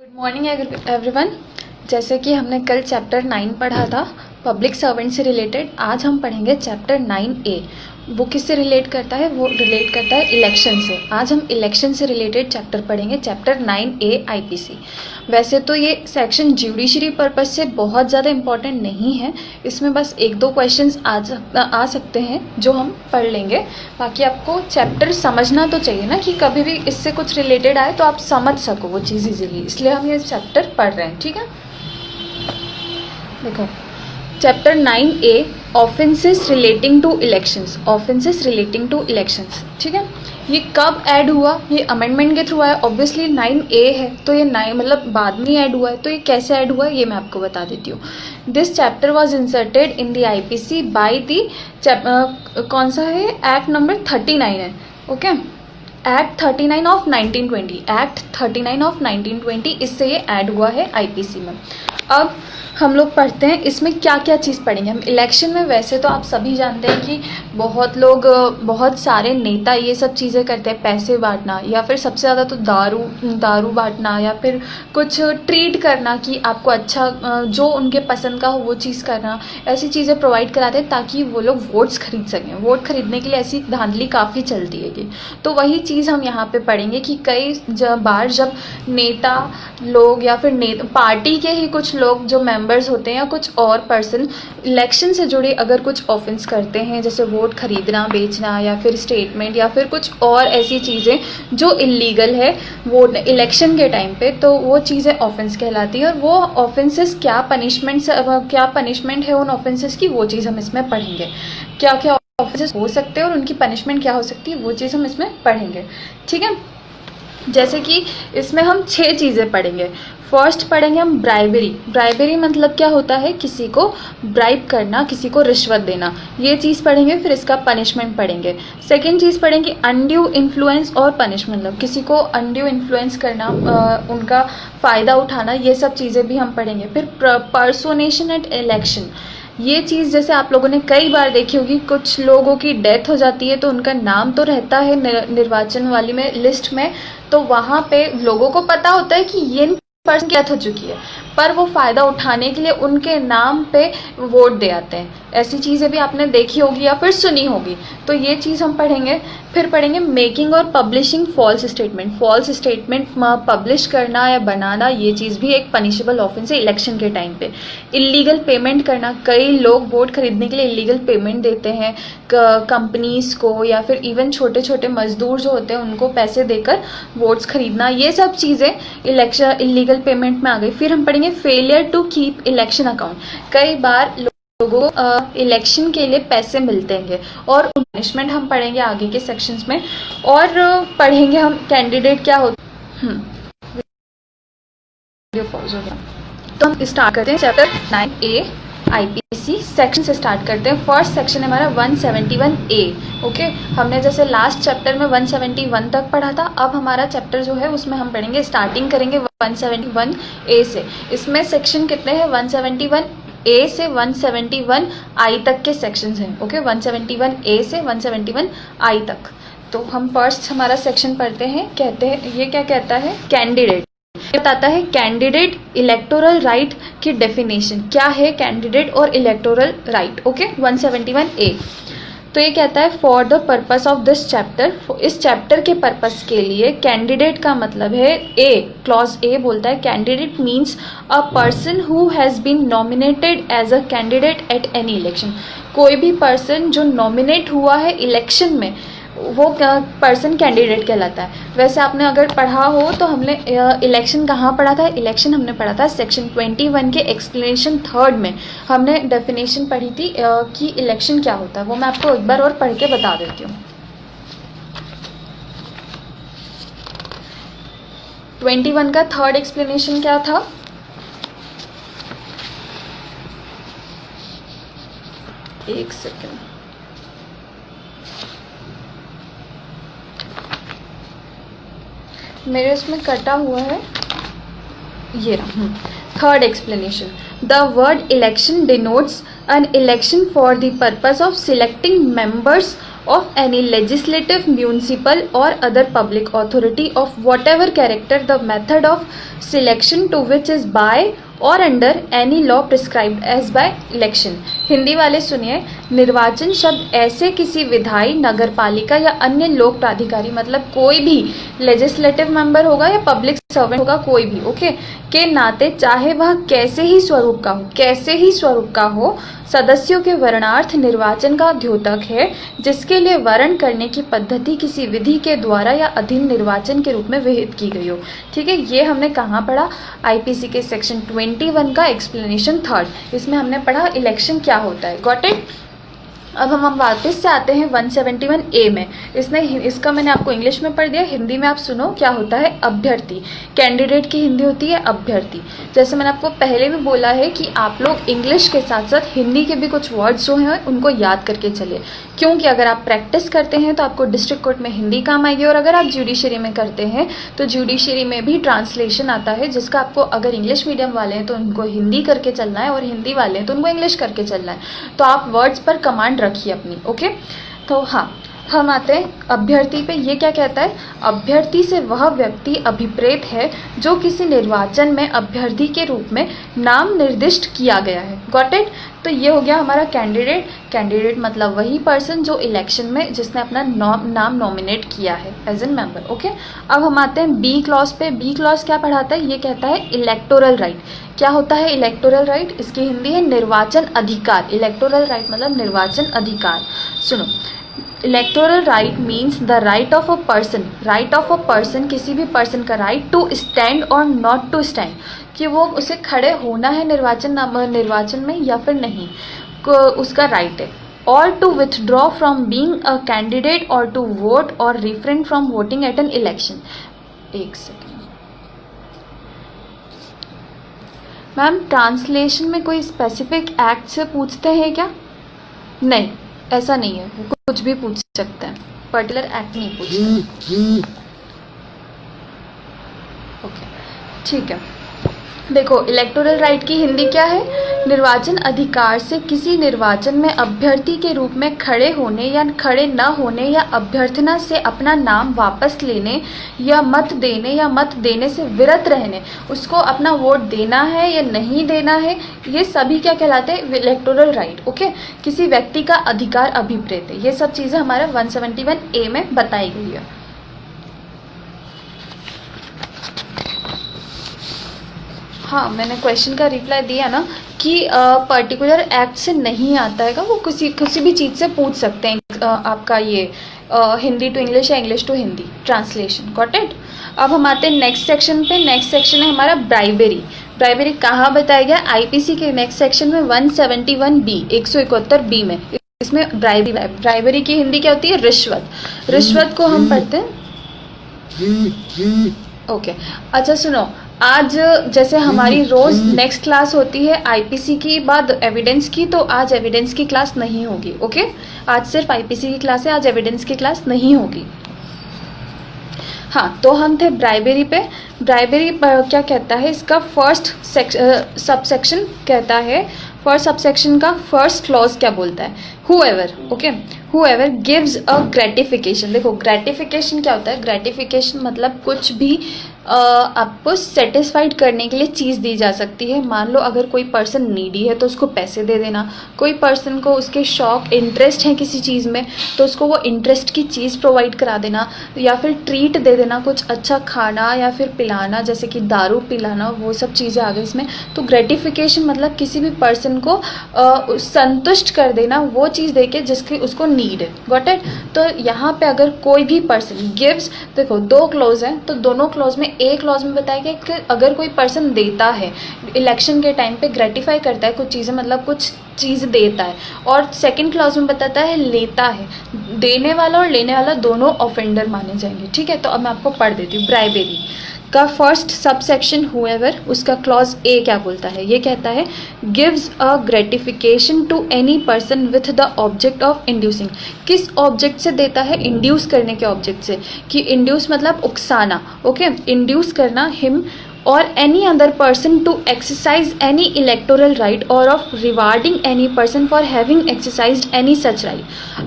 Good morning everyone. जैसे कि हमने कल चैप्टर 9 पढ़ा था पब्लिक सर्वेंट से रिलेटेड, आज हम पढ़ेंगे चैप्टर 9A। वो किससे रिलेट करता है? वो रिलेट करता है इलेक्शन से। आज हम इलेक्शन से रिलेटेड चैप्टर पढ़ेंगे, चैप्टर 9A आईपीसी। वैसे तो ये सेक्शन ज्यूडिशरी पर्पज से बहुत ज़्यादा इम्पॉर्टेंट नहीं है, इसमें बस एक दो क्वेश्चंस आ सकते हैं जो हम पढ़ लेंगे। बाकी आपको चैप्टर समझना तो चाहिए ना, कि कभी भी इससे कुछ रिलेटेड आए तो आप समझ सको वो चीज़ इजीली, इसलिए हम ये चैप्टर पढ़ रहे हैं। ठीक है, देखो chapter 9A offences relating to elections. Offences relating to elections, ठीक है। ये कब ऐड हुआ? ये अमेंडमेंट के थ्रू आया। ऑब्वियसली 9A है तो ये 9 मतलब बाद में ऐड हुआ है, तो ये कैसे ऐड हुआ है ये मैं आपको बता देती हूँ। This chapter was inserted in the IPC by the कौन सा है? एक्ट नंबर 39 है। Okay, act 39 of 1920। Act 39 of 1920, इससे ये ऐड हुआ है आईपीसी में। अब हम लोग पढ़ते हैं इसमें क्या क्या चीज़ पढ़ेंगे हम इलेक्शन में। वैसे तो आप सभी जानते हैं कि बहुत लोग, बहुत सारे नेता ये सब चीज़ें करते हैं, पैसे बांटना या फिर सबसे ज़्यादा तो दारू बांटना या फिर कुछ ट्रीट करना कि आपको अच्छा जो उनके पसंद का हो वो चीज़ करना। ऐसी चीज़ें प्रोवाइड कराते हैं ताकि वो लोग वोट्स खरीद सकें। वोट खरीदने के लिए ऐसी धांधली काफ़ी चलती है कि, तो वही चीज़ हम यहाँ पे पढ़ेंगे कि कई बार जब नेता लोग या फिर पार्टी के ही कुछ लोग जो मेंबर्स होते हैं या कुछ और पर्सन इलेक्शन से जुड़े अगर कुछ ऑफेंस करते हैं, जैसे वोट खरीदना, बेचना या फिर स्टेटमेंट या फिर कुछ और ऐसी चीज़ें जो इलीगल है वो इलेक्शन के टाइम पे, तो वो चीज़ें ऑफेंस कहलाती है। और वो ऑफेंसेस क्या पनिशमेंट है उन ऑफेंसेस की, वो चीज़ हम इसमें पढ़ेंगे। क्या क्या ऑफेंसेस हो सकते हैं और उनकी पनिशमेंट क्या हो सकती है, वो चीज़ हम इसमें पढ़ेंगे। ठीक है, जैसे कि इसमें हम 6 चीज़ें पढ़ेंगे। फर्स्ट पढ़ेंगे हम ब्राइबरी। ब्राइबरी मतलब क्या होता है? किसी को ब्राइब करना, किसी को रिश्वत देना, ये चीज़ पढ़ेंगे। फिर इसका पनिशमेंट पढ़ेंगे। सेकेंड चीज़ पढ़ेंगे अनड्यू इन्फ्लुएंस और पनिशमेंट, मतलब किसी को अनड्यू इन्फ्लुएंस करना, उनका फ़ायदा उठाना, ये सब चीज़ें भी हम पढ़ेंगे। फिर पर्सोनेशन एट इलेक्शन, ये चीज़ जैसे आप लोगों ने कई बार देखी होगी, कुछ लोगों की डेथ हो जाती है तो उनका नाम तो रहता है निर्वाचन वाली में, लिस्ट में, तो वहाँ पे लोगों को पता होता है कि ये पर्सन की डेथ हो चुकी है, पर वो फ़ायदा उठाने के लिए उनके नाम पे वोट दे आते हैं। ऐसी चीज़ें भी आपने देखी होगी या फिर सुनी होगी, तो ये चीज़ हम पढ़ेंगे। फिर पढ़ेंगे मेकिंग और publishing false statement. False statement publish करना या बनाना, ये चीज़ भी एक पनिशेबल ऑफेंस है इलेक्शन के टाइम पे। इलीगल पेमेंट करना, कई लोग वोट खरीदने के लिए इलीगल पेमेंट देते हैं कंपनीज को, या फिर इवन छोटे छोटे मजदूर जो होते हैं उनको पैसे देकर वोट्स खरीदना, ये सब चीज़ें इलेक्शन इलीगल पेमेंट में आ गई। फिर हम पढ़ेंगे failure to keep election account. कई बार लोगों को इलेक्शन के लिए पैसे मिलते हैं और पनिशमेंट हम पढ़ेंगे आगे के सेक्शंस में। और पढ़ेंगे हम कैंडिडेट क्या होता है। पॉज हो गया, तो हम स्टार्ट करते हैं चैप्टर 9A आईपीसी सेक्शन से स्टार्ट करते हैं। फर्स्ट सेक्शन है हमारा 171A। ओके, हमने जैसे लास्ट चैप्टर में 171 तक पढ़ा था, अब हमारा चैप्टर जो है उसमें हम पढ़ेंगे, स्टार्टिंग करेंगे 171A से। इसमें सेक्शन कितने हैं? 171A से 171I तक के सेक्शंस हैं। ओके, 171A से 171I तक। तो हम फर्स्ट हमारा सेक्शन पढ़ते हैं। कहते हैं, ये क्या कहता है? कैंडिडेट बताता है कैंडिडेट इलेक्टोरल राइट की डेफिनेशन क्या है, कैंडिडेट और इलेक्टोरल राइट। Okay, 171A। तो ये कहता है for the purpose of this chapter, इस चैप्टर के पर्पस के लिए कैंडिडेट का मतलब है ए, क्लॉज ए बोलता है candidate means a person who has been nominated as a candidate at any election. कोई भी पर्सन जो नॉमिनेट हुआ है इलेक्शन में, वो पर्सन कैंडिडेट कहलाता है। वैसे आपने अगर पढ़ा हो तो हमने इलेक्शन कहाँ पढ़ा था? इलेक्शन हमने पढ़ा था सेक्शन 21 के एक्सप्लेनेशन 3 में। हमने डेफिनेशन पढ़ी थी कि इलेक्शन क्या होता है, वो मैं आपको एक बार और पढ़ के बता देती हूँ। 21 का 3rd एक्सप्लेनेशन क्या था? एक सेकेंड, मेरे इसमें कटा हुआ है, ये रहा। 3rd explanation, the word election denotes an election for the purpose of selecting members of any legislative, municipal or other public authority of whatever character, the method of selection to which is by और under any law prescribed as by election. Hindi वाले सुनिए, निर्वाचन शब्द ऐसे किसी विधायी, नगर पालिका या अन्य लोक प्राधिकारी, मतलब कोई भी लेजिस्लेटिव मेंबर होगा या पब्लिक सर्वेंट होगा, कोई भी, ओके, के नाते चाहे वह कैसे ही स्वरूप का हो, सदस्यों के वर्णार्थ निर्वाचन का द्योतक है, जिसके लिए वर्ण करने की पद्धति किसी विधि के द्वारा या अधीन निर्वाचन के रूप में विहित की गई हो। ठीक है, ये हमने कहाँ पढ़ा? आईपीसी के सेक्शन 21 का एक्सप्लेनेशन 3rd, इसमें हमने पढ़ा इलेक्शन क्या होता है। Got it? अब हम वापस से आते हैं 171A में। इसका मैंने आपको इंग्लिश में पढ़ दिया, हिंदी में आप सुनो क्या होता है। अभ्यर्थी, कैंडिडेट की हिंदी होती है अभ्यर्थी। जैसे मैंने आपको पहले भी बोला है कि आप लोग इंग्लिश के साथ साथ हिंदी के भी कुछ वर्ड्स जो हैं उनको याद करके चलिए, क्योंकि अगर आप प्रैक्टिस करते हैं तो आपको डिस्ट्रिक्ट कोर्ट में हिंदी काम आएगी, और अगर आप जुडिशरी में करते हैं तो जुडिशरी में भी ट्रांसलेशन आता है, जिसका आपको, अगर इंग्लिश मीडियम वाले हैं तो उनको हिंदी करके चलना है, और हिंदी वाले हैं तो उनको इंग्लिश करके चलना है। तो आप वर्ड्स पर कमांड रखिए अपनी, ओके। तो हाँ, हम आते हैं अभ्यर्थी पे। ये क्या कहता है? अभ्यर्थी से वह व्यक्ति अभिप्रेत है जो किसी निर्वाचन में अभ्यर्थी के रूप में नाम निर्दिष्ट किया गया है। Got it? तो ये हो गया हमारा कैंडिडेट। कैंडिडेट मतलब वही पर्सन जो इलेक्शन में, जिसने अपना नाम नॉमिनेट किया है एज एन मेंबर, ओके। अब हम आते हैं बी क्लॉज पे। बी क्लॉज क्या पढ़ाता है? ये कहता है इलेक्टोरल राइट। क्या होता है इलेक्टोरल राइट? इसकी हिंदी है निर्वाचन अधिकार। इलेक्टोरल राइट मतलब निर्वाचन अधिकार। सुनो, electoral right means the right of a person. Right of a person, किसी भी पर्सन का राइट टू स्टैंड और नॉट टू स्टैंड, कि वो उसे खड़े होना है निर्वाचन में या फिर नहीं, उसका राइट है। और to withdraw from being a candidate और टू वोट और refrain from voting at an election. एक सेकेंड मैम, ट्रांसलेशन में कोई स्पेसिफिक एक्ट से पूछते हैं क्या? नहीं, ऐसा नहीं है, वो कुछ भी पूछ सकते हैं, पर्टिकुलर एक्ट नहीं पूछते। ओके, ठीक है। देखो, इलेक्टोरल राइट की हिंदी क्या है? निर्वाचन अधिकार से किसी निर्वाचन में अभ्यर्थी के रूप में खड़े होने या खड़े न होने या अभ्यर्थना से अपना नाम वापस लेने या मत देने से विरत रहने, उसको अपना वोट देना है या नहीं देना है, ये सभी क्या कहलाते हैं? Electoral right, okay. किसी व्यक्ति का अधिकार अभिप्रेत है। ये सब चीज़ें हमारे 171A में बताई गई है। हाँ, मैंने क्वेश्चन का रिप्लाई दिया ना कि पर्टिकुलर एक्ट से नहीं आता है, वो किसी भी चीज़ से पूछ सकते हैं। आपका ये हिंदी टू इंग्लिश या English to Hindi translation. Got it? अब हम आते हैं नेक्स्ट सेक्शन पे। नेक्स्ट सेक्शन है हमारा ब्राइबेरी। ब्राइबेरी कहाँ बताया गया? आईपीसी के नेक्स्ट सेक्शन में 171B 171B में। इसमें ब्राइबेरी की हिंदी क्या होती है? रिश्वत। रिश्वत को हम पढ़ते हैं, ओके। अच्छा सुनो, आज जैसे हमारी रोज़ नेक्स्ट क्लास होती है आईपीसी की बाद एविडेंस की, तो आज एविडेंस की क्लास नहीं होगी, ओके। आज सिर्फ आईपीसी की क्लास है, आज एविडेंस की क्लास नहीं होगी। हाँ, तो हम थे ब्राइबेरी पे। ब्राइबेरी क्या कहता है? इसका फर्स्ट सबसेक्शन कहता है, फर्स्ट सबसेक्शन का फर्स्ट क्लॉज क्या बोलता है? Whoever, okay, whoever gives a gratification. देखो, ग्रेटिफिकेशन क्या होता है? ग्रेटिफिकेशन मतलब कुछ भी आपको सेटिस्फाइड करने के लिए चीज़ दी जा सकती है। मान लो अगर कोई पर्सन नीडी है तो उसको पैसे दे देना, कोई पर्सन को उसके शौक इंटरेस्ट है किसी चीज़ में तो उसको वो इंटरेस्ट की चीज़ प्रोवाइड करा देना, या फिर ट्रीट दे देना, कुछ अच्छा खाना या फिर पिलाना, जैसे कि दारू पिलाना, वो सब चीज़ें आ गई इसमें। तो ग्रेटिफिकेशन मतलब किसी भी पर्सन को संतुष्ट कर देना वो चीज़ दे के जिसकी उसको नीड है। Got it? तो यहाँ पे अगर कोई भी पर्सन गिव्स, देखो दो क्लॉज हैं, तो दोनों क्लॉज में एक क्लॉज में बताया गया कि अगर कोई पर्सन देता है इलेक्शन के टाइम पे, ग्रेटिफाई करता है कुछ चीज़ें, मतलब कुछ चीज़ देता है, और सेकंड क्लॉज में बताता है लेता है। देने वाला और लेने वाला दोनों ऑफेंडर माने जाएंगे, ठीक है। तो अब मैं आपको पढ़ देती हूँ। ब्राइबेरी का फर्स्ट सबसेक्शन हुएवर, उसका क्लॉज ए क्या बोलता है? ये कहता है gives a gratification to any person with the object of inducing. किस ऑब्जेक्ट से देता है? इंड्यूस करने के ऑब्जेक्ट से, कि इंड्यूस मतलब उकसाना, ओके। इंड्यूस करना him or any other person to exercise any electoral right or of rewarding any person for having exercised any such right।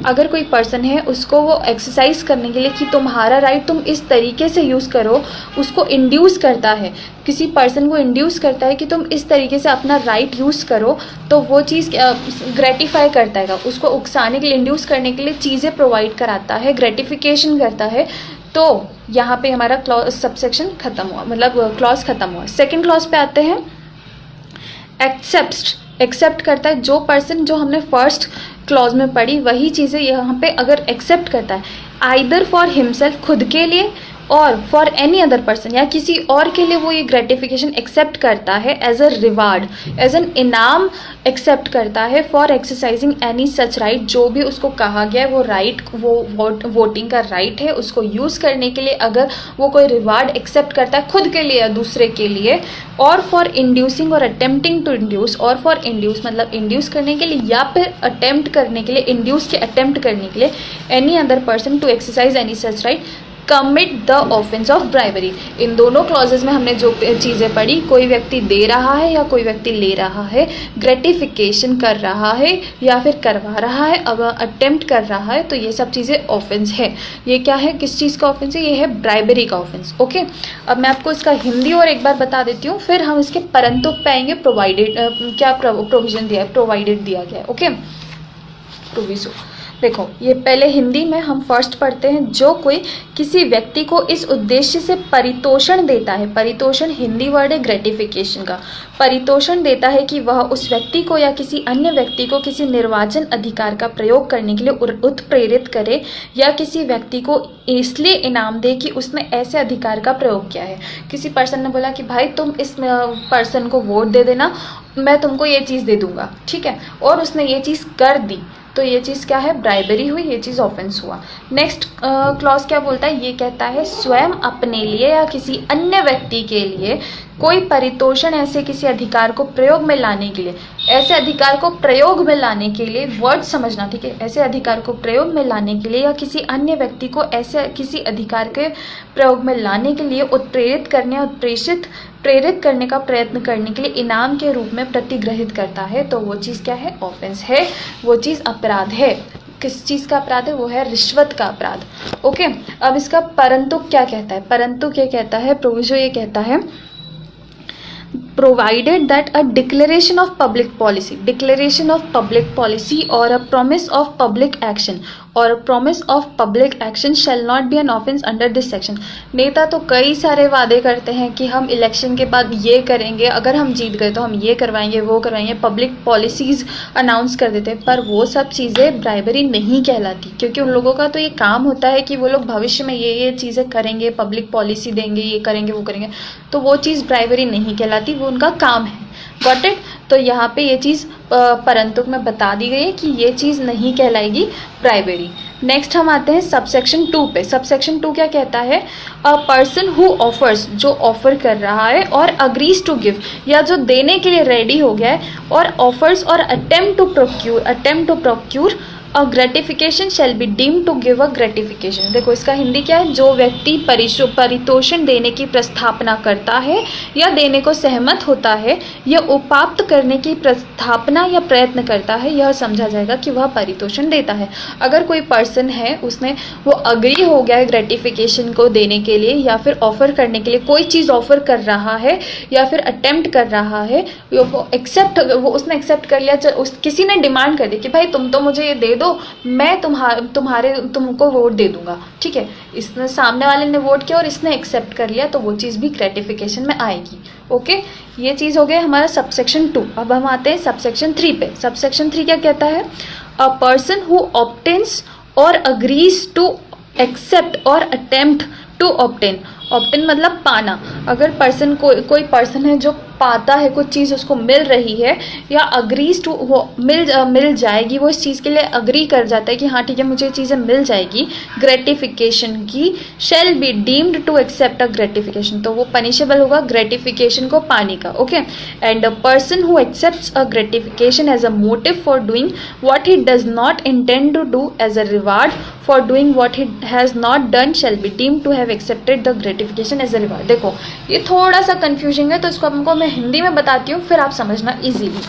अगर कोई पर्सन है उसको वो एक्सरसाइज करने के लिए कि तुम्हारा राइट तुम इस तरीके से यूज़ करो, उसको इंड्यूस करता है, किसी पर्सन को इंड्यूस करता है कि तुम इस तरीके से अपना राइट यूज़ करो, तो वो चीज़ ग्रेटिफाई करता है, उसको उकसाने के लिए, इंड्यूस करने के लिए चीज़ें प्रोवाइड कराता है, ग्रेटिफिकेशन करता है। तो यहाँ पे हमारा क्लॉज सबसेक्शन खत्म हुआ, मतलब क्लॉज खत्म हुआ। सेकंड क्लॉज पे आते हैं। एक्सेप्ट करता है, जो पर्सन जो हमने फर्स्ट क्लॉज में पढ़ी वही चीज़ें यहाँ पे अगर एक्सेप्ट करता है, आइदर फॉर हिमसेल्फ खुद के लिए और फॉर एनी अदर पर्सन या किसी और के लिए, वो ये ग्रेटिफिकेशन एक्सेप्ट करता है as a reward, as an इनाम एक्सेप्ट करता है for exercising any such right. जो भी उसको कहा गया है वो राइट, वो वोटिंग का राइट है, उसको यूज़ करने के लिए अगर वो कोई रिवार्ड एक्सेप्ट करता है खुद के लिए या दूसरे के लिए, और फॉर इंड्यूसिंग और अटेम्प्टिंग टू इंड्यूस, और फॉर इंड्यूस मतलब इंड्यूस करने के लिए या फिर अटेम्प्ट करने के लिए, इंड्यूस के अटेम्प्ट करने के लिए, any other person to exercise any such right commit the offence of bribery. इन दोनों क्लॉजेज में हमने जो चीज़ें पढ़ी, कोई व्यक्ति दे रहा है या कोई व्यक्ति ले रहा है, ग्रेटिफिकेशन कर रहा है या फिर करवा रहा है, अब अटेम्प्ट कर रहा है, तो ये सब चीज़ें ऑफेंस है। ये क्या है, किस चीज़ का ऑफेंस है, ये है ब्राइबरी का ऑफेंस। ओके, अब मैं आपको इसका हिंदी और एक बार बता देती हूँ, फिर हम इसके परंतु पे आएंगे। प्रोवाइडेड क्या प्रोविजन दिया है, प्रोवाइडेड दिया गया है। ओके, प्रोविजो देखो, ये पहले हिंदी में हम फर्स्ट पढ़ते हैं। जो कोई किसी व्यक्ति को इस उद्देश्य से परितोषण देता है, परितोषण हिंदी वर्ड है ग्रेटिफिकेशन का, परितोषण देता है कि वह उस व्यक्ति को या किसी अन्य व्यक्ति को किसी निर्वाचन अधिकार का प्रयोग करने के लिए उत्प्रेरित करे या किसी व्यक्ति को इसलिए इनाम दे कि उसने ऐसे अधिकार का प्रयोग किया है। किसी पर्सन ने बोला कि भाई तुम इस पर्सन को वोट दे देना, मैं तुमको ये चीज़ दे दूंगा, ठीक है, और उसने ये चीज़ कर दी, तो ये चीज़ क्या है, ब्राइबरी हुई, ये चीज़ ऑफेंस हुआ। नेक्स्ट क्लॉज क्या बोलता है, ये कहता है स्वयं अपने लिए या किसी अन्य व्यक्ति के लिए कोई परितोषण ऐसे किसी अधिकार को प्रयोग में लाने के लिए, ऐसे अधिकार को प्रयोग में लाने के लिए, वर्ड समझना, ठीक है, ऐसे अधिकार को प्रयोग में लाने के लिए या किसी अन्य व्यक्ति को ऐसे किसी अधिकार के प्रयोग में लाने के लिए उत्प्रेरित करने, प्रेरित करने का प्रयत्न करने के लिए इनाम के रूप में प्रतिग्रहित करता है, तो वो चीज़ क्या है, ऑफेंस है, वो चीज़ अपराध है। किस चीज़ का अपराध है, वो है रिश्वत का अपराध। ओके, अब इसका परंतु क्या कहता है, परंतु क्या कहता है, प्रोविजो ये कहता है provided that a declaration of public policy or a promise of public action shall not be an offense under this section। नेता तो कई सारे वादे करते हैं कि हम इलेक्शन के बाद ये करेंगे, अगर हम जीत गए तो हम ये करवाएंगे, वो करवाएंगे, पब्लिक पॉलिसीज़ अनाउंस कर देते हैं, पर वो सब चीज़ें ब्राइबरी नहीं कहलाती, क्योंकि उन लोगों का तो ये काम होता है कि वो लोग भविष्य में ये चीज़ें करेंगे, पब्लिक पॉलिसी देंगे, ये करेंगे, वो करेंगे, तो वो चीज़ ब्राइबरी नहीं कहलाती, वो उनका काम है। Got it? तो यहाँ पे ये चीज़ परंतु में बता दी गई है कि ये चीज़ नहीं कहलाएगी ब्राइबरी। नेक्स्ट हम आते हैं सबसेक्शन 2 पे। सबसेक्शन 2 क्या कहता है, अ पर्सन हु ऑफर्स, जो ऑफर कर रहा है, और अग्रीज टू गिव, या जो देने के लिए रेडी हो गया है, और ऑफर्स और attempt to procure a gratification shall be deemed to give a gratification. देखो इसका हिंदी क्या है, जो व्यक्ति परितोषण देने की प्रस्थापना करता है या देने को सहमत होता है या उपाप्त करने की प्रस्थापना या प्रयत्न करता है, यह समझा जाएगा कि वह परितोषण देता है। अगर कोई पर्सन है, उसने वो अग्री हो गया है ग्रेटिफिकेशन को देने के लिए या फिर ऑफर करने के लिए, कोई चीज़ ऑफर कर रहा है या फिर अटेम्प्ट कर रहा है, उसने एक्सेप्ट कर लिया, किसी ने डिमांड कर दी कि भाई तुम तो मुझे ये दे दो, मैं तुमको वोट दे दूंगा, ठीक है, इसने सामने वाले ने वोट किया और इसने एक्सेप्ट कर लिया, तो वो चीज़ भी ग्रेटिफिकेशन में आएगी। ओके, ये चीज़ हो गया हमारा सबसेक्शन 2। अब हम आते हैं सबसेक्शन 3 पे। सबसेक्शन 3 क्या कहता है, अ पर्सन हु ऑब्टेन्स और अग्रीज टू एक्सेप्ट और अटेम्प्ट टू ऑब्टेन। ऑब्टेन मतलब पाना। अगर पर्सन कोई पर्सन है जो पाता है, कुछ चीज़ उसको मिल रही है या अग्रीज टू, वो मिल जाएगी, वो इस चीज़ के लिए अग्री कर जाता है कि हाँ ठीक है मुझे चीज़ें मिल जाएगी ग्रेटिफिकेशन की, shall be deemed to accept a gratification, तो वो पनिशेबल होगा ग्रेटिफिकेशन को पाने का। Okay, and a person who accepts a gratification as a motive for doing what he does not intend to do as a reward for doing what he has not done shall be deemed to have accepted the gratification as a reward. देखो ये थोड़ा सा confusing है, तो इसको हमको मैं हिंदी में बताती हूँ, फिर आप समझना इजीली।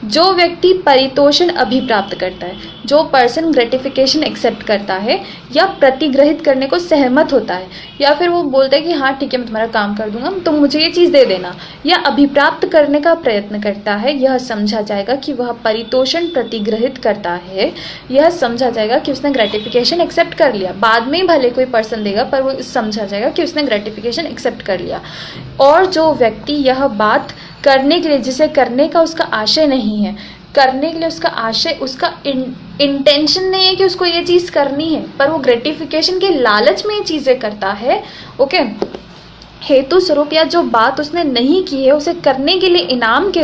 जो व्यक्ति परितोषण अभिप्राप्त करता है, जो पर्सन ग्रेटिफिकेशन एक्सेप्ट करता है या प्रतिग्रहित करने को सहमत होता है, या फिर वो बोलता है कि हाँ ठीक है मैं तुम्हारा काम कर दूंगा, तुम मुझे ये चीज़ दे देना, या अभिप्राप्त करने का प्रयत्न करता है, यह समझा जाएगा कि वह परितोषण प्रतिग्रहित करता है, यह समझा जाएगा कि उसने ग्रेटिफिकेशन एक्सेप्ट कर लिया। बाद में भले कोई पर्सन देगा पर वो समझा जाएगा कि उसने ग्रेटिफिकेशन एक्सेप्ट कर लिया। और जो व्यक्ति यह बात करने के लिए, जिसे करने का उसका आशय नहीं है, करने के लिए उसका आशय, उसका इंटेंशन नहीं है कि उसको ये चीज़ करनी है, पर वो ग्रेटिफिकेशन के लालच में ये चीज़ें करता है, ओके, हेतु स्वरूप, या जो बात उसने नहीं की है उसे करने के लिए इनाम के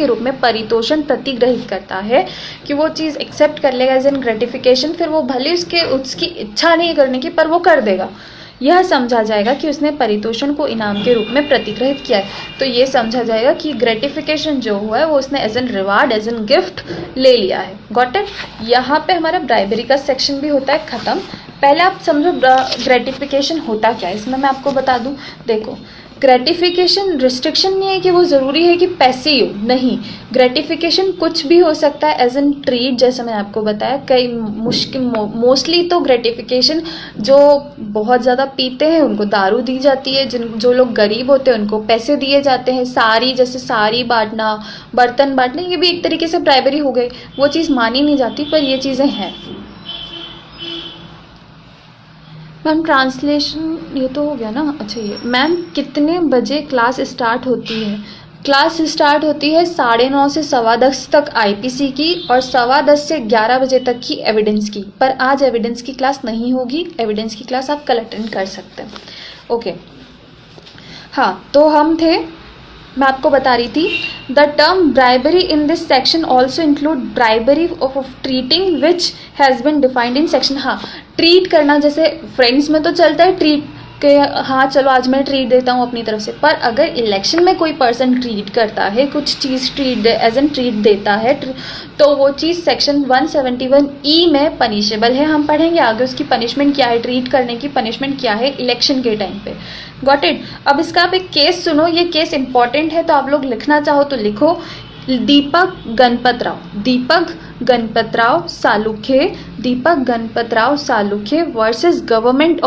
रूप में परितोषण प्रतिग्रहित करता है कि वो चीज़ एक्सेप्ट कर लेगा एज एन ग्रेटिफिकेशन, फिर वो भले उसकी इच्छा नहीं करने की पर वो कर देगा, यह समझा जाएगा कि उसने परितोषण को इनाम के रूप में प्रतिग्रहित किया है। तो ये समझा जाएगा कि ग्रेटिफिकेशन जो हुआ है वो उसने as an reward, as an gift ले लिया है। Got it? यहाँ पे हमारा ब्राइबरी का सेक्शन भी होता है ख़त्म। पहले आप समझो ग्रेटिफिकेशन होता क्या है, इसमें मैं आपको बता दूँ। देखो, ग्रेटिफिकेशन रिस्ट्रिक्शन नहीं है कि वो ज़रूरी है कि पैसे ही हो, नहीं, ग्रेटिफिकेशन कुछ भी हो सकता है एज एन ट्रीट, जैसे मैंने आपको बताया। कई मोस्टली तो ग्रेटिफिकेशन जो बहुत ज़्यादा पीते हैं उनको दारू दी जाती है, जो लोग गरीब होते हैं उनको पैसे दिए जाते हैं, साड़ी, जैसे साड़ी बांटना, बर्तन बांटना, ये भी एक तरीके से ब्राइबरी हो गई, वो चीज़ मानी नहीं जाती पर ये चीज़ें हैं। मैम ट्रांसलेशन ये तो हो गया ना। अच्छा, ये मैम कितने बजे क्लास स्टार्ट होती है? क्लास स्टार्ट होती है 9:30 से 10:15 तक आईपीसी की, और 10:15 से 11 बजे तक की एविडेंस की। पर आज एविडेंस की क्लास नहीं होगी, एविडेंस की क्लास आप कल अटेंड कर सकते हैं। ओके, हाँ, तो हम थे, मैं आपको बता रही थी, the term bribery in this section also include bribery of treating which has been defined in section. हाँ, ट्रीट करना, जैसे फ्रेंड्स में तो चलता है ट्रीट कि हाँ चलो आज मैं ट्रीट देता हूँ अपनी तरफ से, पर अगर इलेक्शन में कोई पर्सन ट्रीट करता है, कुछ चीज़ ट्रीट एज एन ट्रीट देता है, तो वो चीज़ सेक्शन 171E में पनिशेबल है। हम पढ़ेंगे आगे उसकी पनिशमेंट क्या है, ट्रीट करने की पनिशमेंट क्या है इलेक्शन के टाइम पे। Got it? अब इसका आप एक केस सुनो, ये केस इंपॉर्टेंट है, तो आप लोग लिखना चाहो तो लिखो। Deepak Ganpatrao Salunkhe versus government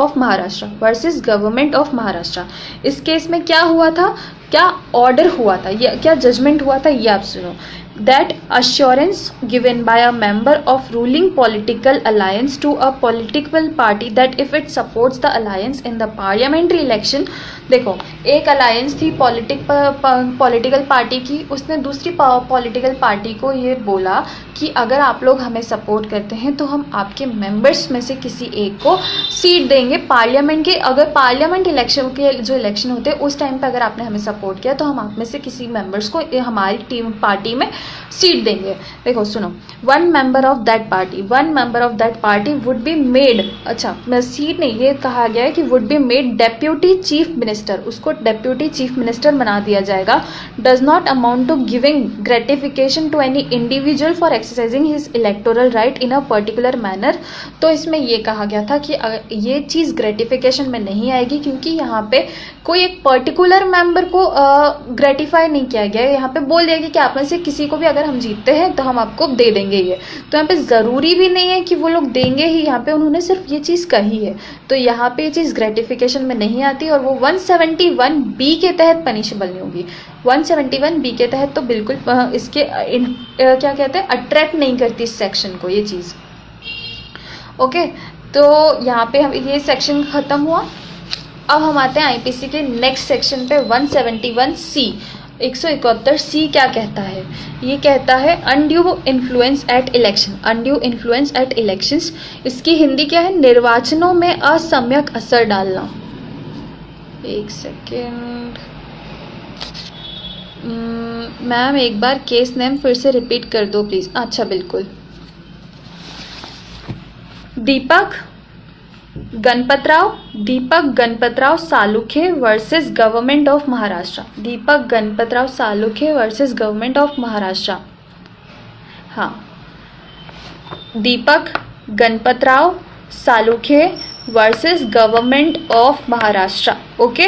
of Maharashtra. इस केस में क्या हुआ था, क्या ऑर्डर हुआ था, या क्या जजमेंट हुआ था, ये आप सुनो। That assurance given by a member of ruling political alliance to a political party that if it supports the alliance in the parliamentary election, देखो एक अलायंस थी पॉलिटिकल पार्टी की, उसने दूसरी पॉलिटिकल पार्टी को ये बोला कि अगर आप लोग हमें सपोर्ट करते हैं तो हम आपके मेंबर्स में से किसी एक को सीट देंगे पार्लियामेंट के, अगर पार्लियामेंट इलेक्शन के जो इलेक्शन होते हैं उस टाइम पे अगर आपने हमें सपोर्ट किया तो हम आप में से किसी मेंबर्स को हमारी टीम पार्टी में सीट देंगे। देखो सुनो, one member of that party would be made, अच्छा मैं सीट नहीं, ये कहा गया है कि would be made deputy chief minister, उसको डेप्यूटी चीफ मिनिस्टर बना दिया जाएगा। Does not amount to giving gratification to any individual for exercising his electoral right in a particular manner. तो इसमें ये कहा गया था कि ये चीज़ ग्रेटिफिकेशन में नहीं आएगी, क्योंकि यहाँ पे कोई एक पर्टिकुलर मेंबर को ग्रेटिफाई नहीं किया गया है। यहाँ पे बोल दिया गया कि आप में से किसी को भी अगर हम जीतते हैं तो हम आपको दे देंगे ये, तो यहाँ पे ज़रूरी भी नहीं है कि वो लोग देंगे ही, यहाँ पे उन्होंने सिर्फ ये चीज़ कही है, तो यहाँ पे ये चीज़ ग्रेटिफिकेशन में नहीं आती और वो 171B के तहत पनिशेबल नहीं होगी। 171B के तहत तो बिल्कुल इसके क्या कहते हैं, अट्रैक्ट नहीं करती इस सेक्शन को ये चीज़। ओके, तो यहाँ पे हम ये सेक्शन ख़त्म हुआ। अब हम आते हैं आईपीसी के नेक्स्ट सेक्शन पे 171C। 171C क्या कहता है? ये कहता है अनड्यू इन्फ्लुएंस एट इलेक्शंस। इसकी हिंदी क्या है? निर्वाचनों में असम्यक असर डालना। एक सेकेंड, मैम एक बार केस नेम फिर से रिपीट कर दो प्लीज। अच्छा बिल्कुल। Deepak Ganpatrao Salunkhe versus government of Maharashtra. Deepak Ganpatrao Salunkhe versus government of Maharashtra. हाँ, Deepak Ganpatrao Salunkhe versus government of Maharashtra. Okay,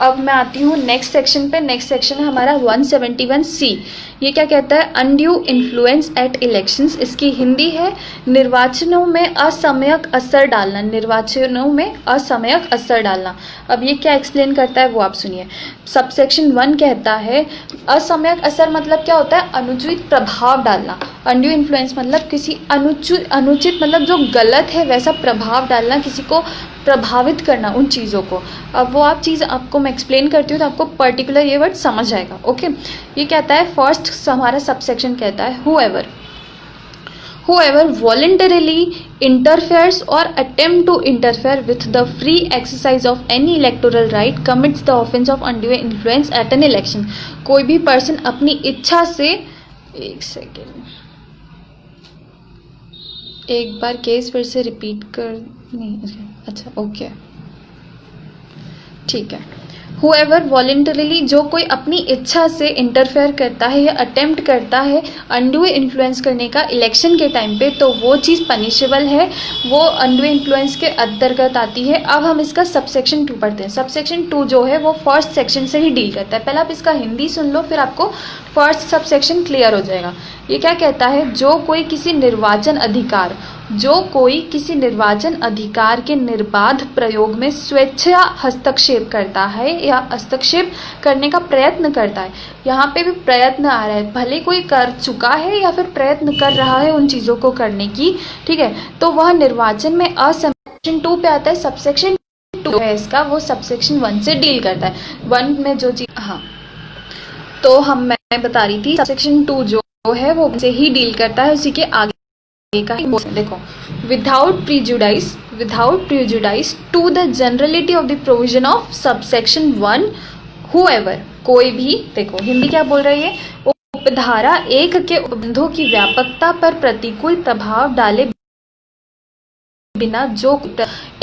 अब मैं आती हूँ नेक्स्ट सेक्शन पे। नेक्स्ट सेक्शन है हमारा 171C। ये क्या कहता है? Undue influence at elections. इसकी हिंदी है निर्वाचनों में असमयक असर डालना। निर्वाचनों में असमयक असर डालना। अब ये क्या एक्सप्लेन करता है वो आप सुनिए। सबसेक्शन 1 कहता है असमयक असर मतलब क्या होता है? अनुचित प्रभाव डालना। अनड्यू इन्फ्लुएंस मतलब किसी अनुचित मतलब जो गलत है वैसा प्रभाव डालना, किसी को प्रभावित करना उन चीज़ों को। अब वो आप चीज़ आपको मैं एक्सप्लेन करती हूँ तो आपको पर्टिकुलर ये वर्ड समझ आएगा। ओके, ये कहता है फर्स्ट हमारा सबसेक्शन कहता है whoever voluntarily interferes or attempt to interfere with the free exercise of any electoral right commits the offense of undue influence at an election। कोई भी पर्सन अपनी इच्छा से, एक सेकेंड, एक बार केस फिर से रिपीट कर, नहीं, अच्छा ओके ठीक है। whoever voluntarily, जो कोई अपनी इच्छा से इंटरफेयर करता है या अटेम्प्ट करता है अनड्यू इन्फ्लुएंस करने का इलेक्शन के टाइम पे, तो वो चीज़ पनिशेबल है, वो अनड्यू इन्फ्लुएंस के अंतर्गत आती है। अब हम इसका सबसेक्शन 2 पढ़ते हैं। सबसेक्शन 2 जो है वो फर्स्ट सेक्शन से ही डील करता है। पहले आप इसका हिंदी सुन लो, फिर आपको फर्स्ट सबसेक्शन क्लियर हो जाएगा। ये क्या कहता है? जो कोई किसी निर्वाचन अधिकार के निर्बाध प्रयोग में स्वेच्छा हस्तक्षेप करता है या हस्तक्षेप करने का प्रयत्न करता है। यहाँ पे भी प्रयत्न आ रहा है, भले कोई कर चुका है या फिर प्रयत्न कर रहा है उन चीज़ों को करने की, ठीक है, तो वह निर्वाचन में सबसेक्शन 2 पे आता है। सबसेक्शन 2 है इसका, वो सबसेक्शन 1 से डील करता है। 1 में जो चीज, हाँ, तो मैं बता रही थी सबसेक्शन 2 जो है वो से ही डील करता है, उसी के आगे का ही देखो। Without prejudice to the generality of the provision of subsection 1 whoever, कोई भी, देखो हिंदी क्या बोल रही है, उपधारा 1 के उपबंधों की व्यापकता पर प्रतिकूल प्रभाव डाले बिना जो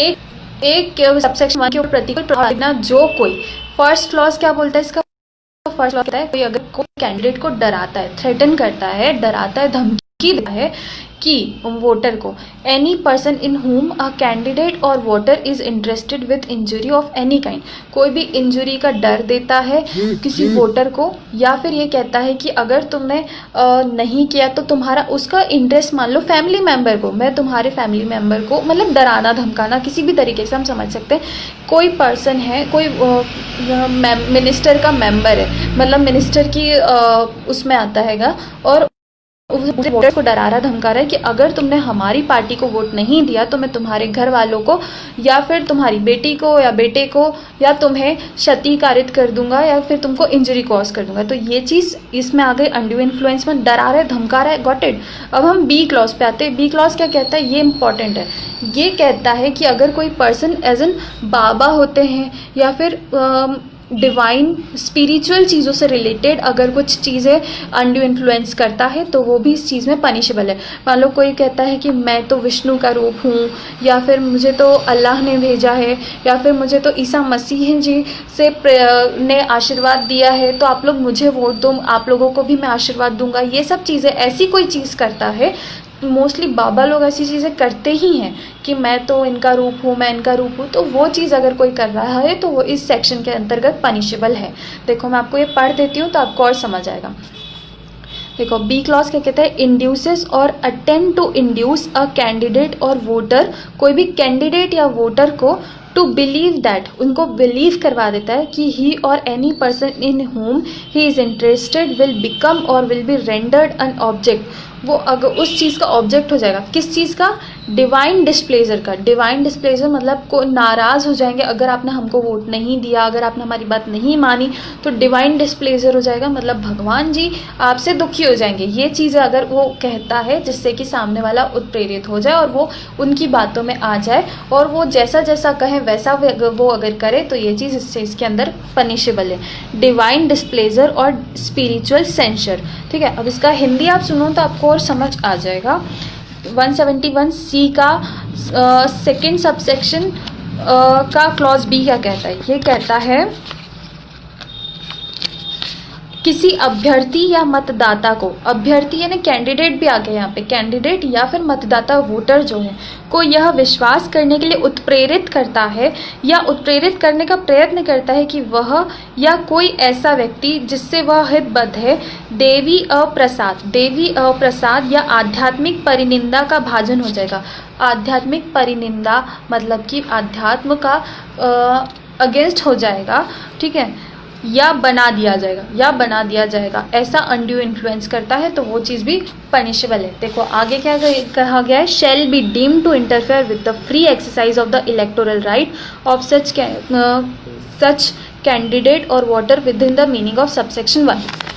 एक सबसेक्शन 1 के ऊपर प्रतिकूल प्रभाव बिना जो कोई, फर्स्ट क्लॉज क्या बोलता है इसका? फर्स्ट लॉ कहता है कोई अगर कोई कैंडिडेट को डराता है, थ्रेटन करता है, डराता है, धमकी देता है कि वोटर को, एनी पर्सन इन हुम अ कैंडिडेट और voter is interested with injury of any kind, कोई भी इंजरी का डर देता है किसी वोटर को, या फिर ये कहता है कि अगर तुमने नहीं किया तो तुम्हारा उसका इंटरेस्ट, मान लो फैमिली मेम्बर को, मैं तुम्हारे फैमिली मेम्बर को, मतलब डराना धमकाना किसी भी तरीके से हम समझ सकते हैं। कोई पर्सन है, कोई मिनिस्टर का मेंबर है, मतलब मिनिस्टर की उसमें आता हैगा, और वोटर को डरा रहा धमका रहा है कि अगर तुमने हमारी पार्टी को वोट नहीं दिया तो मैं तुम्हारे घर वालों को या फिर तुम्हारी बेटी को या बेटे को या तुम्हें क्षतिकारित कर दूंगा या फिर तुमको इंजरी कॉज कर दूंगा। तो ये चीज़ इसमें आ गई अनड्यू इन्फ्लुएंस में, डरा रहा है, धमका रहा है, गॉट इट। अब हम बी क्लॉज पे आते हैं। बी क्लॉज क्या कहता है, ये इंपॉर्टेंट है। ये कहता है कि अगर कोई पर्सन एज एन बाबा होते हैं या फिर डिवाइन स्पिरिचुअल चीज़ों से रिलेटेड अगर कुछ चीज़ें अनड्यू इन्फ्लुएंस करता है तो वो भी इस चीज़ में पनिशेबल है। मान लो कोई कहता है कि मैं तो विष्णु का रूप हूँ, या फिर मुझे तो अल्लाह ने भेजा है, या फिर मुझे तो ईसा मसीह जी से ने आशीर्वाद दिया है, तो आप लोग मुझे वोट दो, आप लोगों को भी मैं आशीर्वाद दूंगा। ये सब चीज़ें, ऐसी कोई चीज़ करता है, मोस्टली बाबा लोग ऐसी चीज़ें करते ही हैं कि मैं तो इनका रूप हूँ, मैं इनका रूप हूँ, तो वो चीज़ अगर कोई कर रहा है तो वो इस सेक्शन के अंतर्गत पनिशेबल है। देखो मैं आपको ये पढ़ देती हूँ तो आपको और समझ आएगा। देखो बी क्लॉज क्या कहता है, इंड्यूसेस और attempt to induce a candidate और वोटर, कोई भी कैंडिडेट या वोटर को टू बिलीव दैट, उनको बिलीव करवा देता है कि ही और any person in whom he is interested will become और will be rendered an object, वो अगर उस चीज़ का ऑब्जेक्ट हो जाएगा। किस चीज़ का? डिवाइन डिस्प्लेजर का, डिवाइन डिस्प्लेजर मतलब को नाराज़ हो जाएंगे अगर आपने हमको वोट नहीं दिया, अगर आपने हमारी बात नहीं मानी तो डिवाइन डिस्प्लेजर हो जाएगा, मतलब भगवान जी आपसे दुखी हो जाएंगे। ये चीज़ें अगर वो कहता है जिससे कि सामने वाला उत्प्रेरित हो जाए और वो उनकी बातों में आ जाए और वो जैसा जैसा कहे वैसा वो अगर करे तो ये चीज़ इसके अंदर पनिशेबल है, डिवाइन डिस्प्लेजर और स्पिरिचुअल सेंसर। ठीक है, अब इसका हिंदी आप सुनो तो आपको और समझ आ जाएगा। 171C का सेकेंड सबसेक्शन का क्लॉज बी क्या कहता है? ये कहता है किसी अभ्यर्थी या मतदाता को, अभ्यर्थी यानी कैंडिडेट भी आ गया यहाँ पे, कैंडिडेट या फिर मतदाता वोटर जो है को यह विश्वास करने के लिए उत्प्रेरित करता है या उत्प्रेरित करने का प्रयत्न करता है कि वह या कोई ऐसा व्यक्ति जिससे वह हितबद्ध है देवी अप्रसाद या आध्यात्मिक परिनिंदा का भाजन हो जाएगा। आध्यात्मिक परिनिंदा मतलब कि आध्यात्म का अगेंस्ट हो जाएगा, ठीक है, या बना दिया जाएगा, ऐसा अनड्यू इन्फ्लुएंस करता है तो वो चीज़ भी पनिशेबल है। देखो आगे क्या कहा गया है, shall be deemed to interfere with the free exercise of the electoral right of such candidate और voter within the meaning of subsection 1।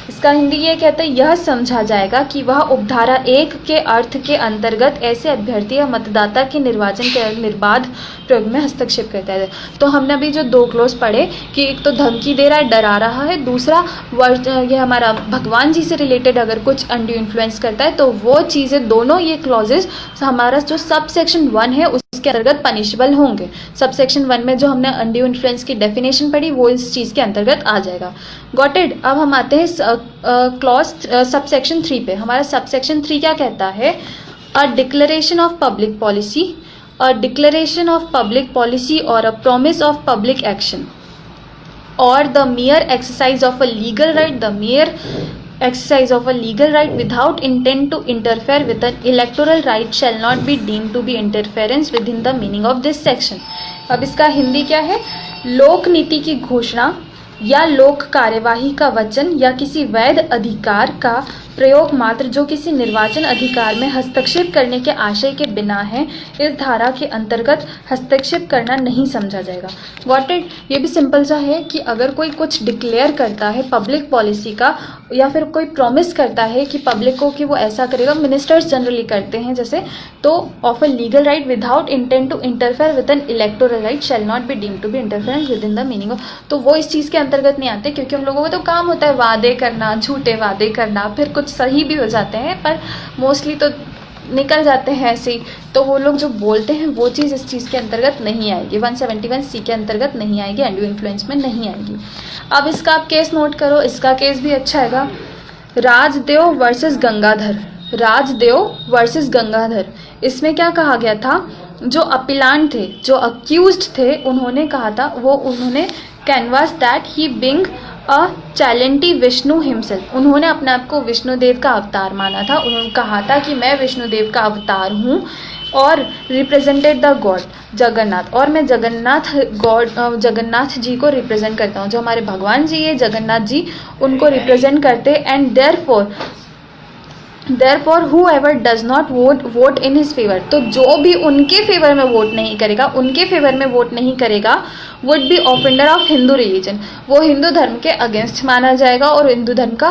इसका हिंदी ये कहता है यह समझा जाएगा कि वह उपधारा 1 के अर्थ के अंतर्गत ऐसे अभ्यर्थी या मतदाता के निर्वाचन के निर्बाध प्रयोग में हस्तक्षेप करता है। तो हमने अभी जो 2 क्लोज पढ़े कि एक तो धमकी दे रहा है, डरा रहा है, दूसरा ये हमारा भगवान जी से रिलेटेड अगर कुछ अनड्यू इन्फ्लुएंस करता है तो वो चीज़ें दोनों ये क्लॉजेस हमारा जो सब सेक्शन 1 है उसके अंतर्गत पनिशेबल होंगे। सब सेक्शन 1 में जो हमने अनड्यू इन्फ्लुएंस की डेफिनेशन पढ़ी वो इस चीज़ के अंतर्गत आ जाएगा। Got it. अब हम आते हैं क्लॉज सब सेक्शन 3 पे। हमारा सब सेक्शन 3 क्या कहता है, a declaration of public policy, a declaration of public policy or a promise of public action or the mere exercise of a legal right, the mere exercise of a legal right without intent to interfere with an electoral right shall not be deemed to be interference within the meaning of this section। अब इसका हिंदी क्या है, लोक नीति की घोषणा या लोक कार्यवाही का वचन या किसी वैध अधिकार का प्रयोग मात्र जो किसी निर्वाचन अधिकार में हस्तक्षेप करने के आशय के बिना है, इस धारा के अंतर्गत हस्तक्षेप करना नहीं समझा जाएगा। व्हाट इट, ये भी सिंपल सा है कि अगर कोई कुछ डिक्लेयर करता है पब्लिक पॉलिसी का या फिर कोई प्रॉमिस करता है कि पब्लिक को कि वो ऐसा करेगा, मिनिस्टर्स जनरली करते हैं जैसे, तो of a legal right without intent to interfere with an electoral right shall not be deemed to be interference within the meaning of, तो वो इस चीज़ के अंतर्गत नहीं आते क्योंकि हम लोगों का तो काम होता है वादे करना, झूठे वादे करना, फिर कुछ सही भी हो जाते हैं पर मोस्टली तो निकल जाते हैं ऐसे ही, तो वो लोग जो बोलते हैं वो चीज़ इस चीज़ के अंतर्गत नहीं आएगी, 171C के अंतर्गत नहीं आएगी, अनड्यू इन्फ्लुएंस में नहीं आएगी। अब इसका आप केस नोट करो, इसका केस भी अच्छा हैगा, राजदेव वर्सेस गंगाधर, राजदेव वर्सेस गंगाधर। इसमें क्या कहा गया था, जो अपीलांट थे, जो अक्यूज्ड थे, उन्होंने कहा था, वो उन्होंने canvassed that he being a Chalanti Vishnu himself, उन्होंने अपने आप को विष्णुदेव का अवतार माना था, उन्होंने कहा था कि मैं विष्णुदेव का अवतार हूँ और रिप्रेजेंटेड द गॉड जगन्नाथ, और मैं जगन्नाथ जी को रिप्रेजेंट करता हूँ, जो हमारे भगवान जी है जगन्नाथ जी उनको रिप्रेजेंट करते, and therefore whoever does not vote in his favor, तो जो भी उनके फेवर में वोट नहीं करेगा, उनके फेवर में वोट नहीं करेगा, would be offender of Hindu religion, वो हिंदू धर्म के अगेंस्ट माना जाएगा और हिंदू धर्म का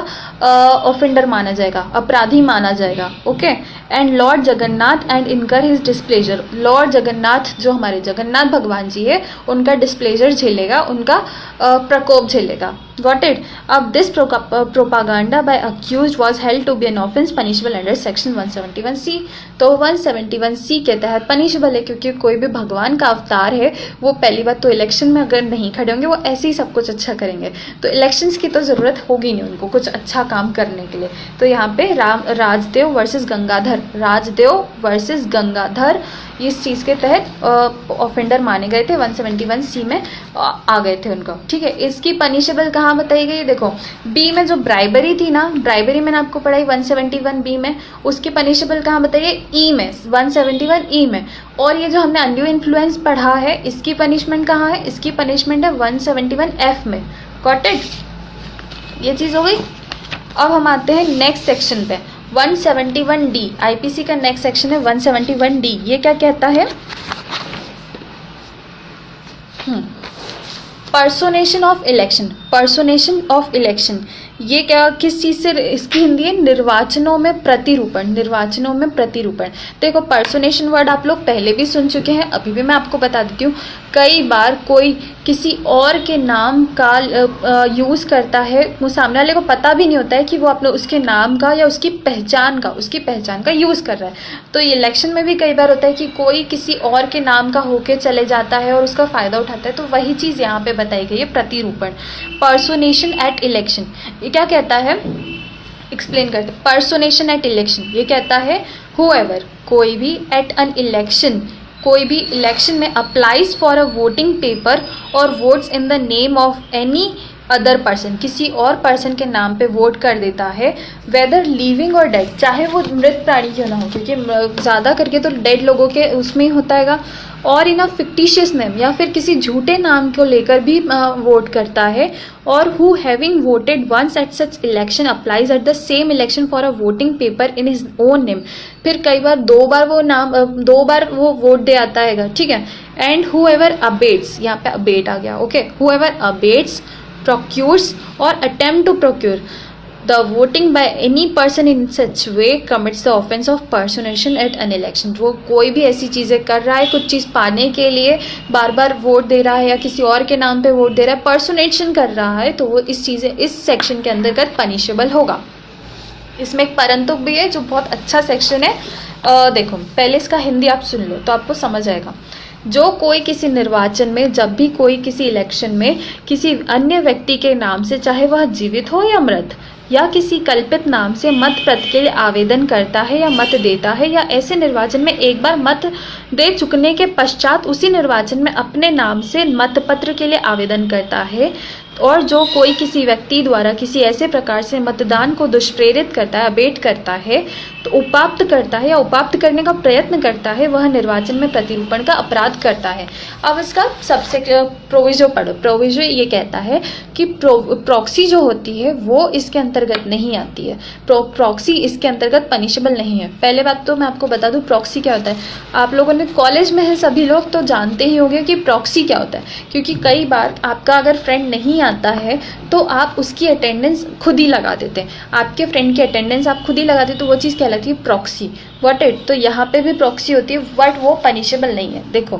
ऑफेंडर माना जाएगा, अपराधी माना जाएगा। Okay, and Lord Jagannath and इनकर हिज डिस्प्लेजर, लॉर्ड जगन्नाथ जो हमारे जगन्नाथ भगवान जी है उनका डिस्प्लेजर झेलेगा, उनका प्रकोप झेलेगा। Got it. अब this propaganda by accused was held to be an offence punishable under section 171C, तो 171C के तहत पनिशेबल है क्योंकि कोई भी भगवान का अवतार है, वो पहली बात तो इलेक्शन में अगर नहीं खड़े होंगे, वो ऐसे ही सब कुछ अच्छा करेंगे, तो इलेक्शंस की तो ज़रूरत होगी नहीं उनको कुछ अच्छा काम करने के लिए। तो यहाँ पे राजदेव वर्सेस गंगाधर, राजदेव वर्सेस गंगाधर इस चीज़ के तहत ऑफेंडर माने गए थे, 171C में आ गए थे उनको। ठीक है, इसकी पनिशेबल कहाँ बताई गई, देखो बी में जो ब्राइबरी थी ना, ब्राइबरी मैंने आपको पढ़ाई 171B में, उसकी पनिशेबल कहाँ बताइए, ई में, 171E में। और ये जो हमने अनड्यू इन्फ्लुएंस पढ़ा है, इसकी पनिशमेंट कहाँ है, इसकी पनिशमेंट है 171F में। गॉट इट, ये चीज़ हो गई। अब हम आते हैं नेक्स्ट सेक्शन पे, 171D, आईपीसी का नेक्स्ट सेक्शन है 171D। ये क्या कहता है? पर्सोनेशन ऑफ इलेक्शन। पर्सोनेशन ऑफ इलेक्शन ये क्या, किस चीज़ से इसकी हिंदी है? निर्वाचनों में प्रतिरूपण। निर्वाचनों में प्रतिरूपण। देखो पर्सोनेशन वर्ड आप लोग पहले भी सुन चुके हैं, अभी भी मैं आपको बता देती हूँ। कई बार कोई किसी और के नाम का यूज़ करता है, वो सामने वाले को पता भी नहीं होता है कि वो अपने उसके नाम का या उसकी पहचान का यूज़ कर रहा है। तो इलेक्शन में भी कई बार होता है कि कोई किसी और के नाम का होके चले जाता है और उसका फ़ायदा उठाता है, तो वही चीज़ यहाँ पे बताई गई है, प्रतिरूपण। पर्सोनेशन एट इलेक्शन ये क्या कहता है? एक्सप्लेन करते। पर्सोनेशन एट इलेक्शन ये कहता है हुएवर, कोई भी, एट एन इलेक्शन, कोई भी इलेक्शन में applies for a voting paper और votes in the name of any other person, किसी और पर्सन के नाम पे वोट कर देता है, वेदर लिविंग और डेड, चाहे वो मृत प्राणी क्यों ना हो, क्योंकि ज़्यादा करके तो डेड लोगों के उसमें ही होता है, और इन अ फिक्टिशियस नेम, या फिर किसी झूठे नाम को लेकर भी वोट करता है, और who having voted once at such election applies at the same election for a voting paper in his own name, फिर कई बार दो बार वो वोट दे आता है, ठीक है। एंड हु एवर अबेट्स, यहाँ पे अबेट आ गया, okay, who ever abets, procures or attempt to procure the voting by any person in such way commits the offense of personation at an election। वो कोई भी ऐसी चीज़ें कर रहा है, कुछ चीज़ पाने के लिए बार बार वोट दे रहा है या किसी और के नाम पे वोट दे रहा है, पर्सोनेशन कर रहा है, तो वो इस चीज़ें इस सेक्शन के अंतर्गत पनिशेबल होगा। इसमें एक परंतु भी है जो बहुत अच्छा सेक्शन है। देखो पहले इसका हिंदी आप सुन लो तो आपको समझ आएगा। जो कोई किसी निर्वाचन में, जब भी कोई किसी इलेक्शन में किसी अन्य व्यक्ति के नाम से, चाहे वह जीवित हो या मृत, या किसी कल्पित नाम से मत पत्र के लिए आवेदन करता है या मत देता है, या ऐसे निर्वाचन में एक बार मत दे चुकने के पश्चात उसी निर्वाचन में अपने नाम से मत पत्र के लिए आवेदन करता है, और जो कोई किसी व्यक्ति द्वारा किसी ऐसे प्रकार से मतदान को दुष्प्रेरित करता है, अबेट करता है, तो उपाप्त करता है या उपाप्त करने का प्रयत्न करता है, वह निर्वाचन में प्रतिरूपण का अपराध करता है। अब इसका सबसे प्रोविजो पढ़ो। प्रोविजो ये कहता है कि प्रॉक्सी जो होती है वो इसके अंतर्गत नहीं आती है, प्रॉक्सी इसके अंतर्गत पनिशेबल नहीं है। पहले बात तो मैं आपको बता दूं प्रॉक्सी क्या होता है। आप लोगों ने कॉलेज में है सभी लोग तो जानते ही होंगे कि प्रॉक्सी क्या होता है, क्योंकि कई बार आपका अगर फ्रेंड नहीं आता है तो आप उसकी अटेंडेंस खुद ही लगा देते हैं, आपके फ्रेंड की अटेंडेंस आप खुद ही लगाते, तो वो चीज़ कहलाती है प्रॉक्सी। व्हाट इट, तो यहाँ पे भी प्रॉक्सी होती है, बट वो पनिशेबल नहीं है। देखो,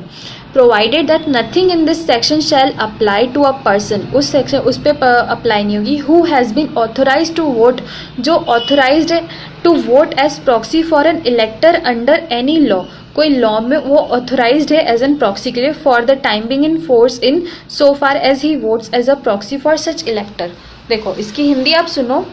provided that nothing in this section shall apply to a person, उस सेक्शन उस पर अप्लाई नहीं होगी। Who has been authorise to vote, जो ऑथोराइज है to vote as proxy for an elector under any law, कोई लॉ में वो ऑथोराइज्ड है एज एन प्रॉक्सी के लिए, for the time being in force in so far as he votes as a proxy for such इलेक्टर। देखो इसकी हिंदी आप सुनो।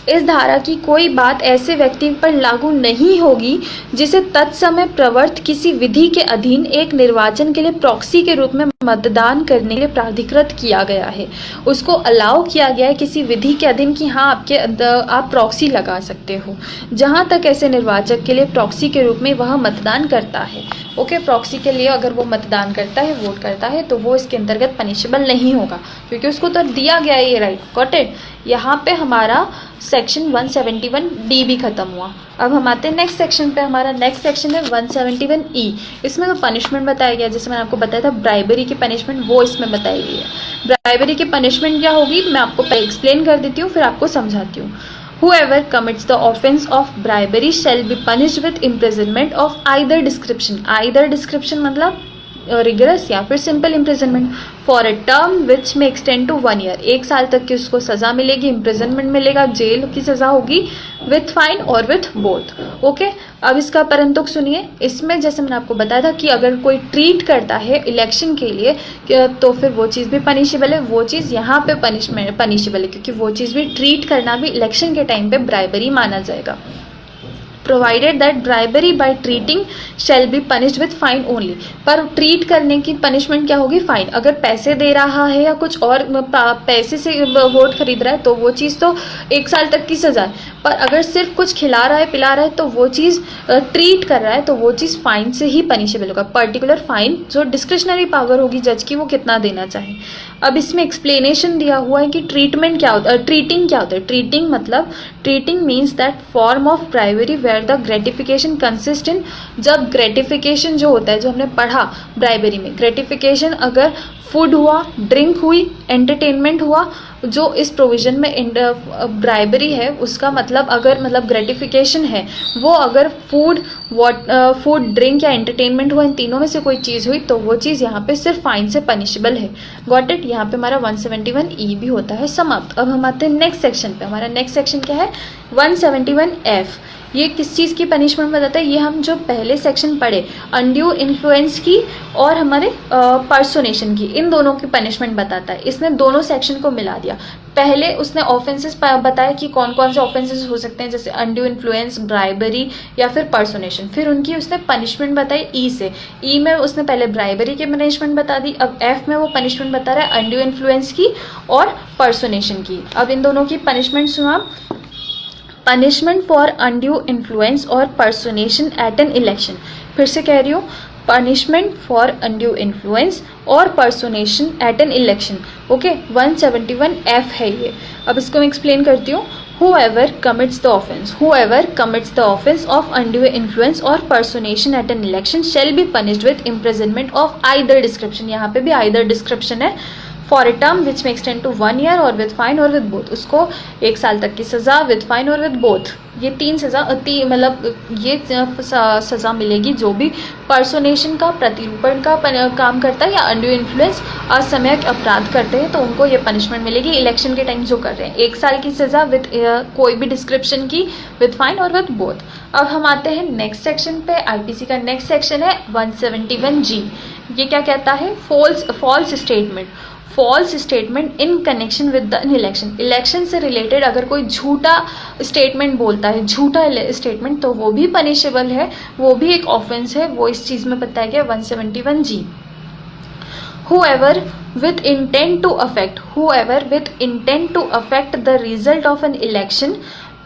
इस धारा की कोई बात ऐसे व्यक्ति पर लागू नहीं होगी जिसे तत्समय प्रवर्त किसी विधि के अधीन एक निर्वाचन के लिए प्रॉक्सी के रूप में मतदान करने के लिए प्राधिकृत किया गया है। उसको अलाउ किया गया है किसी विधि के अधीन कि हाँ आप प्रॉक्सी लगा सकते हो, जहाँ तक ऐसे निर्वाचक के लिए प्रॉक्सी के रूप में वह मतदान करता है। ओके, प्रॉक्सी के लिए अगर वो मतदान करता है, वोट करता है, तो वो इसके अंतर्गत पनिशेबल नहीं होगा, क्योंकि उसको तो दिया गया है ये राइट। Got it. यहाँ पे हमारा सेक्शन 171D भी खत्म हुआ। अब हम आते हैं नेक्स्ट सेक्शन पे। हमारा नेक्स्ट सेक्शन है 171E। इसमें जो पनिशमेंट बताया गया, जैसे मैंने आपको बताया था ब्राइबरी की पनिशमेंट, वो इसमें बताई गई है। ब्राइबरी की पनिशमेंट क्या होगी मैं आपको पहले एक्सप्लेन कर देती हूँ, फिर आपको समझाती हूँ। Whoever commits the offence of bribery shall be punished with imprisonment of either description। either description मतलब रिगरस या फिर simple imprisonment for a term which may extend to 1 year. 1 साल तक की उसको सजा मिलेगी, इम्प्रिजनमेंट मिलेगा, जेल की सजा होगी विथ फाइन और विथ बोथ। ओके, अब इसका परंतुक सुनिए। इसमें जैसे मैंने आपको बताया था कि अगर कोई ट्रीट करता है इलेक्शन के लिए तो फिर वो चीज़ भी पनिशेबल है। वो चीज़ यहाँ पे पनिशेबल है, क्योंकि वो चीज़ भी ट्रीट करना भी इलेक्शन के टाइम पे ब्राइबरी माना जाएगा। Provided that bribery by treating shell be punished with fine only. पर ट्रीट करने की पनिशमेंट क्या होगी? फाइन। अगर पैसे दे रहा है या कुछ और पैसे से वोट खरीद रहा है तो वो चीज़ तो 1 साल तक की सजा है, पर अगर सिर्फ कुछ खिला रहा है पिला रहा है तो वो चीज़ ट्रीट कर रहा है तो वो चीज़ फाइन से ही पनिशेबल होगा। पर्टिकुलर फाइन जो डिस्क्रिशनरी पावर होगी जज की वो कितना देना चाहे। अब इसमें एक्सप्लेनेशन दिया हुआ है कि ट्रीटमेंट क्या होता है, ट्रीटिंग क्या होता है। ट्रीटिंग मतलब treating means that form of bribery where the gratification consist in, जब ग्रेटिफिकेशन जो होता है जो हमने पढ़ा ब्राइबरी में, ग्रेटिफिकेशन अगर फूड हुआ, ड्रिंक हुई, एंटरटेनमेंट हुआ, जो इस प्रोविज़न में ब्राइबरी है उसका मतलब अगर मतलब ग्रेटिफिकेशन है वो अगर फूड ड्रिंक या एंटरटेनमेंट हुआ, इन तीनों में से कोई चीज़ हुई तो वो चीज़ यहाँ पे सिर्फ फाइन से पनिशेबल है। Got it. यहाँ पे हमारा 171E भी होता है समाप्त। अब हम आते हैं नेक्स्ट सेक्शन पे। हमारा नेक्स्ट सेक्शन क्या है? 171F। ये किस चीज़ की पनिशमेंट बताता है? ये हम जो पहले सेक्शन पढ़े अनड्यू इन्फ्लुएंस की और हमारे पर्सोनेशन की, इन दोनों की पनिशमेंट बताता है। इसने दोनों सेक्शन को मिला दिया। पहले उसने ऑफेंसेस बताया कि कौन कौन से ऑफेंसेस हो सकते हैं, जैसे अनड्यू इन्फ्लुएंस, ब्राइबरी या फिर पर्सोनेशन। फिर उनकी उसने पनिशमेंट बताई ई से। ई में उसने पहले ब्राइबरी की पनिशमेंट बता दी, अब एफ में वो पनिशमेंट बता रहा है अनड्यू इन्फ्लुएंस की और पर्सोनेशन की। अब इन दोनों की पनिशमेंट सुना। पनिशमेंट फॉर अनड्यू इन्फ्लुएंस और पर्सोनेशन एट एन इलेक्शन। फिर से कह रही हूँ, पनिशमेंट फॉर अनड्यू इन्फ्लुएंस और personation at an election. Okay, 171F है ये। अब इसको मैं एक्सप्लेन करती हूँ। Whoever commits the offense of undue influence or personation at an election shall be punished with imprisonment of either description। यहाँ पे भी either description है। For a term which may extend to 1 year or with fine or with both। उसको 1 साल तक की सज़ा, with fine और with both, ये 3 सज़ा मतलब ये सज़ा मिलेगी जो भी पर्सोनेशन का, प्रतिरूपण का काम करता है या अनड्यू इन्फ्लुएंस असमयक अपराध करते हैं तो उनको ये पनिशमेंट मिलेगी। इलेक्शन के टाइम जो कर रहे हैं 1 साल की सज़ा विद कोई भी डिस्क्रिप्शन की, विद फाइन और विद बोथ। अब हम आते हैं नेक्स्ट सेक्शन पे। आईपीसी का नेक्स्ट सेक्शन है 171G। ये क्या कहता है? False statement. False statement in connection with the election. Election से रिलेटेड अगर कोई झूठा स्टेटमेंट बोलता है, झूठा स्टेटमेंट, तो वो भी पनिशेबल है, वो भी एक ऑफेंस है। वो इस चीज़ में बताया गया 171G। Whoever with intent to affect the result of an election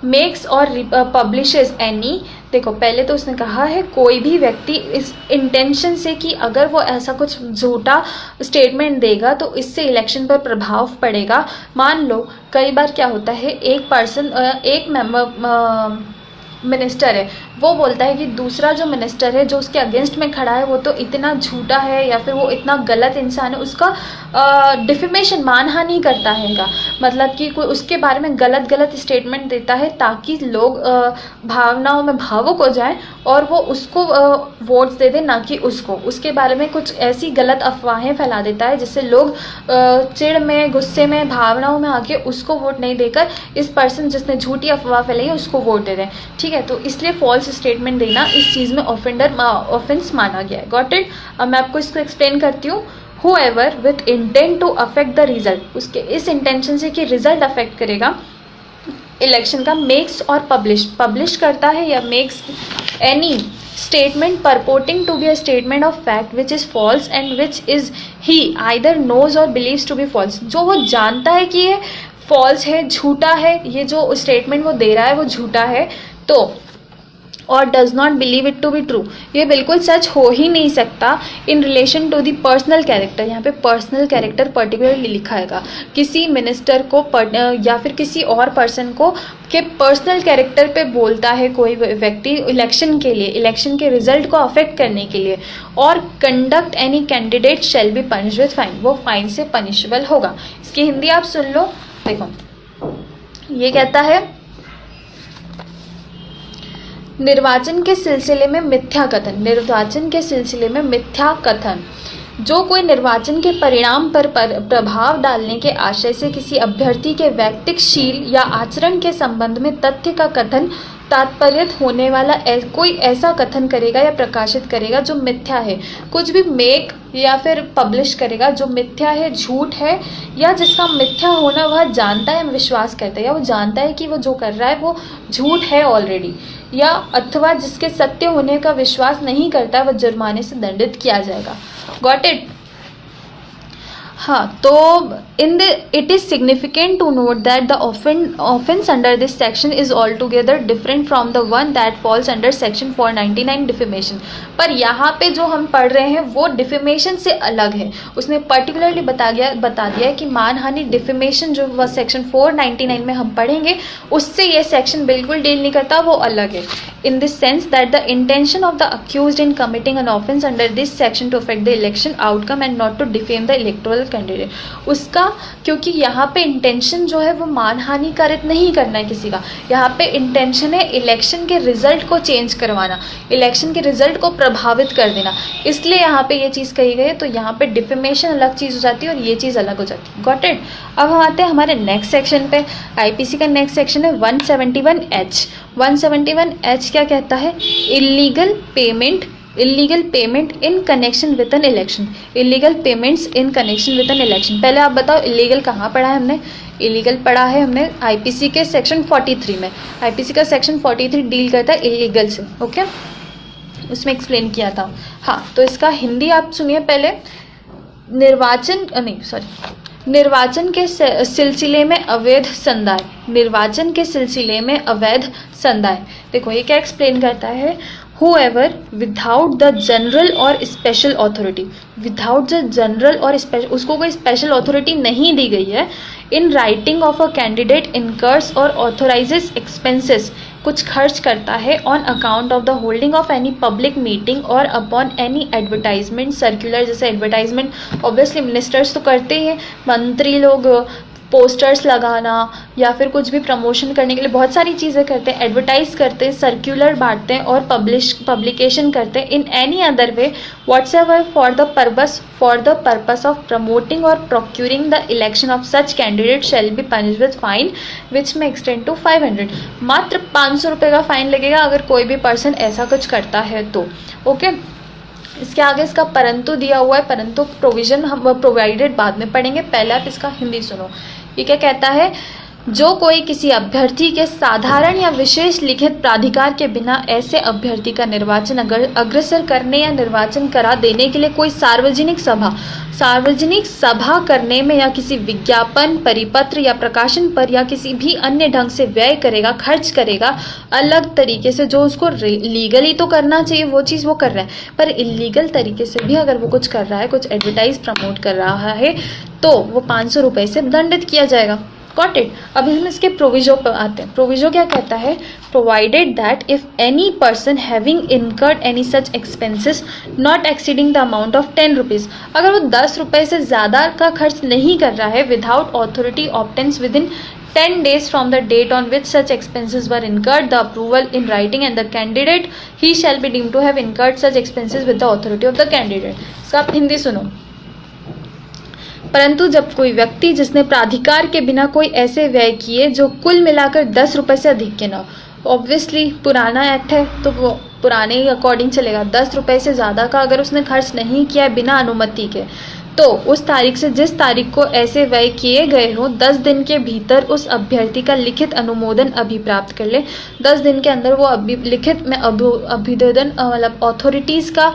makes or publishes any। देखो, पहले तो उसने कहा है कोई भी व्यक्ति इस इंटेंशन से कि अगर वो ऐसा कुछ झूठा स्टेटमेंट देगा तो इससे इलेक्शन पर प्रभाव पड़ेगा। मान लो कई बार क्या होता है, एक पर्सन, एक मेंबर मिनिस्टर है, वो बोलता है कि दूसरा जो मिनिस्टर है जो उसके अगेंस्ट में खड़ा है वो तो इतना झूठा है या फिर वो इतना गलत इंसान है, उसका डिफेमेशन, मानहानि करता है का मतलब कि कोई उसके बारे में गलत स्टेटमेंट देता है ताकि लोग भावनाओं में भावुक हो जाएं और वो उसको वोट्स दे दें, ना कि उसको। उसके बारे में कुछ ऐसी गलत अफवाहें फैला देता है जिससे लोग चिढ़ में, गुस्से में, भावनाओं में आके उसको वोट नहीं देकर इस पर्सन जिसने झूठी अफवाह फैलाई है उसको वोट दे दें। ठीक है, तो इसलिए फॉल्स स्टेटमेंट देना इस चीज़ में ऑफेंस माना गया है। Got it. अब मैं आपको इसको एक्सप्लेन करती हूँ। Whoever with intent to affect the result, उसके इस इंटेंशन से कि रिजल्ट अफेक्ट करेगा इलेक्शन का, मेक्स और पब्लिश करता है या makes any statement purporting to be a statement of fact which is false and which is he either knows or believes to be false। जो वो जानता है कि ये फॉल्स है, झूठा है, ये जो स्टेटमेंट वो दे रहा है वो झूठा है, तो और does not believe it to be true, ये बिल्कुल सच हो ही नहीं सकता। In relation to the personal character, यहाँ पे पर्सनल कैरेक्टर पर्टिकुलरली लिखा है, किसी मिनिस्टर को या फिर किसी और पर्सन को के पर्सनल कैरेक्टर पे बोलता है कोई व्यक्ति इलेक्शन के लिए, इलेक्शन के रिजल्ट को अफेक्ट करने के लिए, और conduct any candidate shall be punished with fine, वो फाइन से पनिशेबल होगा। इसकी हिंदी आप सुन लो। देखो, ये कहता है निर्वाचन के सिलसिले में मिथ्या कथन, निर्वाचन के सिलसिले में मिथ्या कथन, जो कोई निर्वाचन के परिणाम पर प्रभाव डालने के आशय से किसी अभ्यर्थी के वैयक्तिक शील या आचरण के संबंध में तथ्य का कथन तात्पर्य होने वाला कोई ऐसा कथन करेगा या प्रकाशित करेगा जो मिथ्या है, कुछ भी मेक या फिर पब्लिश करेगा जो मिथ्या है, झूठ है, या जिसका मिथ्या होना वह जानता है, विश्वास करता है, या वो जानता है कि वो जो कर रहा है वो झूठ है ऑलरेडी, या अथवा जिसके सत्य होने का विश्वास नहीं करता वह जुर्माने से दंडित किया जाएगा। Got it? हाँ, तो it is significant to note that the offense under this section is altogether different from the one that falls under section 499 defamation। पर यहाँ पे जो हम पढ़ रहे हैं वो डिफेमेशन से अलग है। उसने पर्टिकुलरली बता दिया है कि मानहानि डिफेमेशन जो वह सेक्शन 499 में हम पढ़ेंगे उससे ये सेक्शन बिल्कुल डील नहीं करता, वो अलग है। In this sense that the intention of the accused in committing an offense under this section to affect the election outcome and not to defame the electoral candidate, उसका क्योंकि यहाँ पे इंटेंशन जो है वो मानहानिकारित नहीं करना है किसी का, यहाँ पे इंटेंशन है इलेक्शन के रिजल्ट को चेंज करवाना, इलेक्शन के रिजल्ट को प्रभावित कर देना, इसलिए यहाँ पे ये चीज़ कही गई है। तो यहाँ पे डिफेमेशन अलग चीज़ हो जाती है और ये चीज़ अलग हो जाती है। Got it? अब हम आते हैं हमारे नेक्स्ट सेक्शन पे। आईपीसी का नेक्स्ट सेक्शन है 171H। 171H क्या कहता है? Illegal payment in connection with an election. Illegal payments in connection with an election. पहले आप बताओ इलीगल कहाँ पढ़ा है हमने? इलीगल पढ़ा है हमने आईपीसी के सेक्शन 43 में। आईपीसी का सेक्शन 43 डील करता है इलीगल से, ओके, उसमें एक्सप्लेन किया था। हाँ, तो इसका हिंदी आप सुनिए पहले। निर्वाचन के सिलसिले में अवैध संदाय। निर्वाचन के सिलसिले में अवैध संदाय, देखो ये क्या एक्सप्लेन करता है? Whoever without the general और special authority, without the general और special, उसको कोई special authority नहीं दी गई है, in writing of a candidate incurs और authorizes expenses, कुछ खर्च करता है on account of the holding of any public meeting और upon any advertisement circular। जैसे advertisement obviously ministers तो करते हैं, मंत्री लोग पोस्टर्स लगाना या फिर कुछ भी प्रमोशन करने के लिए बहुत सारी चीज़ें करते हैं, एडवर्टाइज करते हैं, सर्कुलर बांटते हैं और पब्लिकेशन करते हैं। In any other way whatsoever for the purpose of promoting और procuring the election of such candidate shall be punished with fine which may extend to 500। मात्र 500 रुपये का फाइन लगेगा अगर कोई भी पर्सन ऐसा कुछ करता है तो, ओके। इसके आगे इसका परंतु दिया हुआ है, परंतु प्रोविजन हम प्रोवाइडेड बाद में पढ़ेंगे, पहले आप इसका हिंदी सुनो। ये क्या कहता है? जो कोई किसी अभ्यर्थी के साधारण या विशेष लिखित प्राधिकार के बिना ऐसे अभ्यर्थी का निर्वाचन अग्रसर करने या निर्वाचन करा देने के लिए कोई सार्वजनिक सभा करने में या किसी विज्ञापन, परिपत्र या प्रकाशन पर या किसी भी अन्य ढंग से व्यय करेगा, खर्च करेगा अलग तरीके से, जो उसको लीगली तो करना चाहिए वो चीज़ वो कर रहा है, पर इलीगल तरीके से भी अगर वो कुछ कर रहा है, कुछ एडवर्टाइज प्रमोट कर रहा है, तो वो 500 रुपये से दंडित किया जाएगा। Got it? अभी हम इसके प्रोविजो पर आते हैं। प्रोविजो क्या कहता है? Provided that if any person having incurred any such expenses not exceeding the amount of 10 rupees, अगर वो 10 रुपये से ज़्यादा का खर्च नहीं कर रहा है, without authority obtains with in 10 days from the date on which such expenses were incurred, the approval in writing and the candidate, he shall be deemed to have incurred such expenses with the authority of the candidate। इसका आप हिंदी सुनो। परंतु जब कोई व्यक्ति जिसने प्राधिकार के बिना कोई ऐसे व्यय किए जो कुल मिलाकर 10 रुपये से अधिक के न हो, ऑब्वियसली पुराना एक्ट है तो वो पुराने अकॉर्डिंग चलेगा। 10 रुपये से ज़्यादा का अगर उसने खर्च नहीं किया बिना अनुमति के, तो उस तारीख से जिस तारीख को ऐसे व्यय किए गए हों 10 दिन के भीतर उस अभ्यर्थी का लिखित अनुमोदन अभिप्राप्त कर ले। 10 दिन के अंदर वो लिखित में अभिवेदन मतलब अथॉरिटीज़ का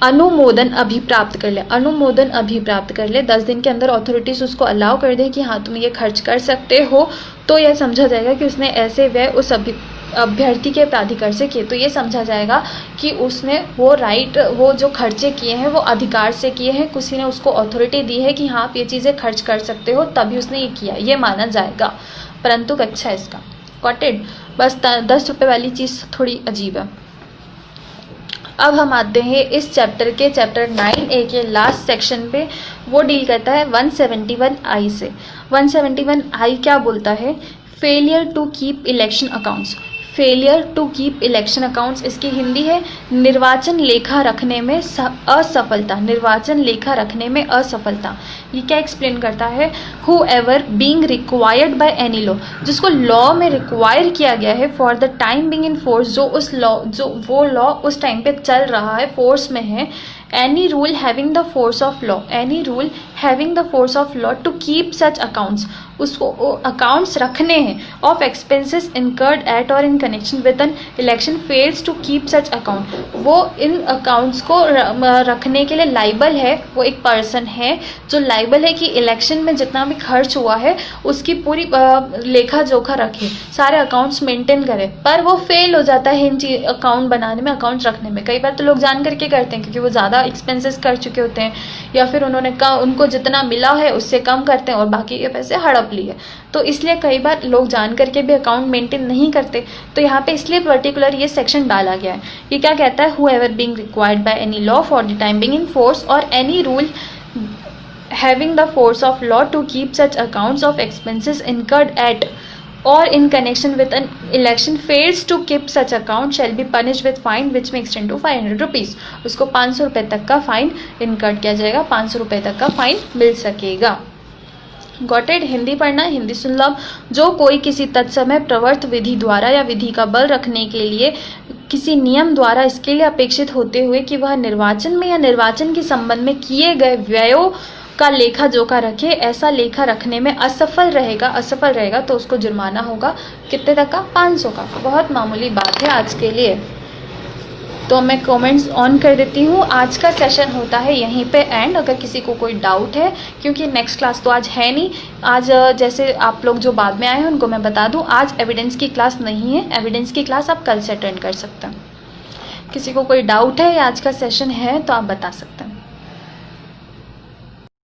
अनुमोदन अभिप्राप्त कर ले, अनुमोदन अभिप्राप्त कर ले। 10 दिन के अंदर अथॉरिटीज़ उसको अलाउ कर दे कि हाँ तुम ये खर्च कर सकते हो, तो यह समझा जाएगा कि उसने ऐसे व्यय उस अभ्यर्थी के प्राधिकार से किए। तो ये समझा जाएगा कि उसने वो राइट, वो जो खर्चे किए हैं वो अधिकार से किए हैं, किसी ने उसको अथॉरिटी दी है कि हाँ आप ये चीज़ें खर्च कर सकते हो, तभी उसने ये किया, ये माना जाएगा। परंतु अच्छा है इसका कॉटेड, बस 10 रुपये वाली चीज़ थोड़ी अजीब है। अब हम आते हैं इस चैप्टर 9A के लास्ट सेक्शन पे, वो डील करता है 171I से। 171I क्या बोलता है? Failure to keep election accounts. Failure to keep election accounts, इसकी हिंदी है निर्वाचन लेखा रखने में असफलता, निर्वाचन लेखा रखने में असफलता। ये क्या एक्सप्लेन करता है? whoever being required by any law, जिसको लॉ में रिक्वायर किया गया है for the time being in force, जो उस लॉ, जो वो लॉ उस टाइम पे चल रहा है, फोर्स में है, any rule having the force of law, any rule having the force of law to keep such accounts, उसको अकाउंट्स रखने हैं, of expenses incurred at or in connection with an election fails to keep such account, वो इन accounts को रखने के लिए liable है, वो एक पर्सन है जो लाइबल है कि इलेक्शन में जितना भी खर्च हुआ है उसकी पूरी लेखा जोखा रखे, सारे अकाउंट्स मेंटेन करे, पर वो फेल हो जाता है इन अकाउंट बनाने में, अकाउंट्स रखने में। कई बार तो लोग जान करके करते हैं क्योंकि वो ज़्यादा एक्सपेंसेस कर चुके होते हैं, या फिर उन्होंने उनको जितना मिला है उससे कम करते हैं और बाकी के पैसे हड़प लिए, तो इसलिए कई बार लोग जान करके भी अकाउंट मेंटेन नहीं करते। तो यहाँ पे इसलिए पर्टिकुलर ये सेक्शन डाला गया है। ये क्या कहता है? whoever being required by any law for the time being in force or any rule having the force of law to keep such accounts of expenses incurred at or in connection with an election fails to keep such account shall be punished with fine which may extend to 500 rupees। उसको 500 रुपये तक का fine incurred किया जाएगा, 500 रुपये तक का fine मिल सकेगा। Got it? हिंदी पढ़ना, हिंदी सुन लो। जो कोई किसी तत्समय प्रवर्त विधि द्वारा या विधि का बल रखने के लिए किसी नियम द्वारा इसके लिए अपेक्षित होते हुए कि वह निर्वाचन में या निर्वाचन के संबंध में किए गए व्ययों का लेखा जोखा रखे, ऐसा लेखा रखने में असफल रहेगा तो उसको जुर्माना होगा कितने तक का? 500 का। बहुत मामूली बात है आज के लिए। तो मैं कमेंट्स ऑन कर देती हूँ। आज का सेशन होता है यहीं पे एंड। अगर किसी को कोई डाउट है, क्योंकि नेक्स्ट क्लास तो आज है नहीं, आज जैसे आप लोग जो बाद में आए हैं उनको मैं बता दूँ, आज एविडेंस की क्लास नहीं है, एविडेंस की क्लास आप कल से अटेंड कर सकते हैं। किसी को कोई डाउट है या आज का सेशन है तो आप बता सकते हैं।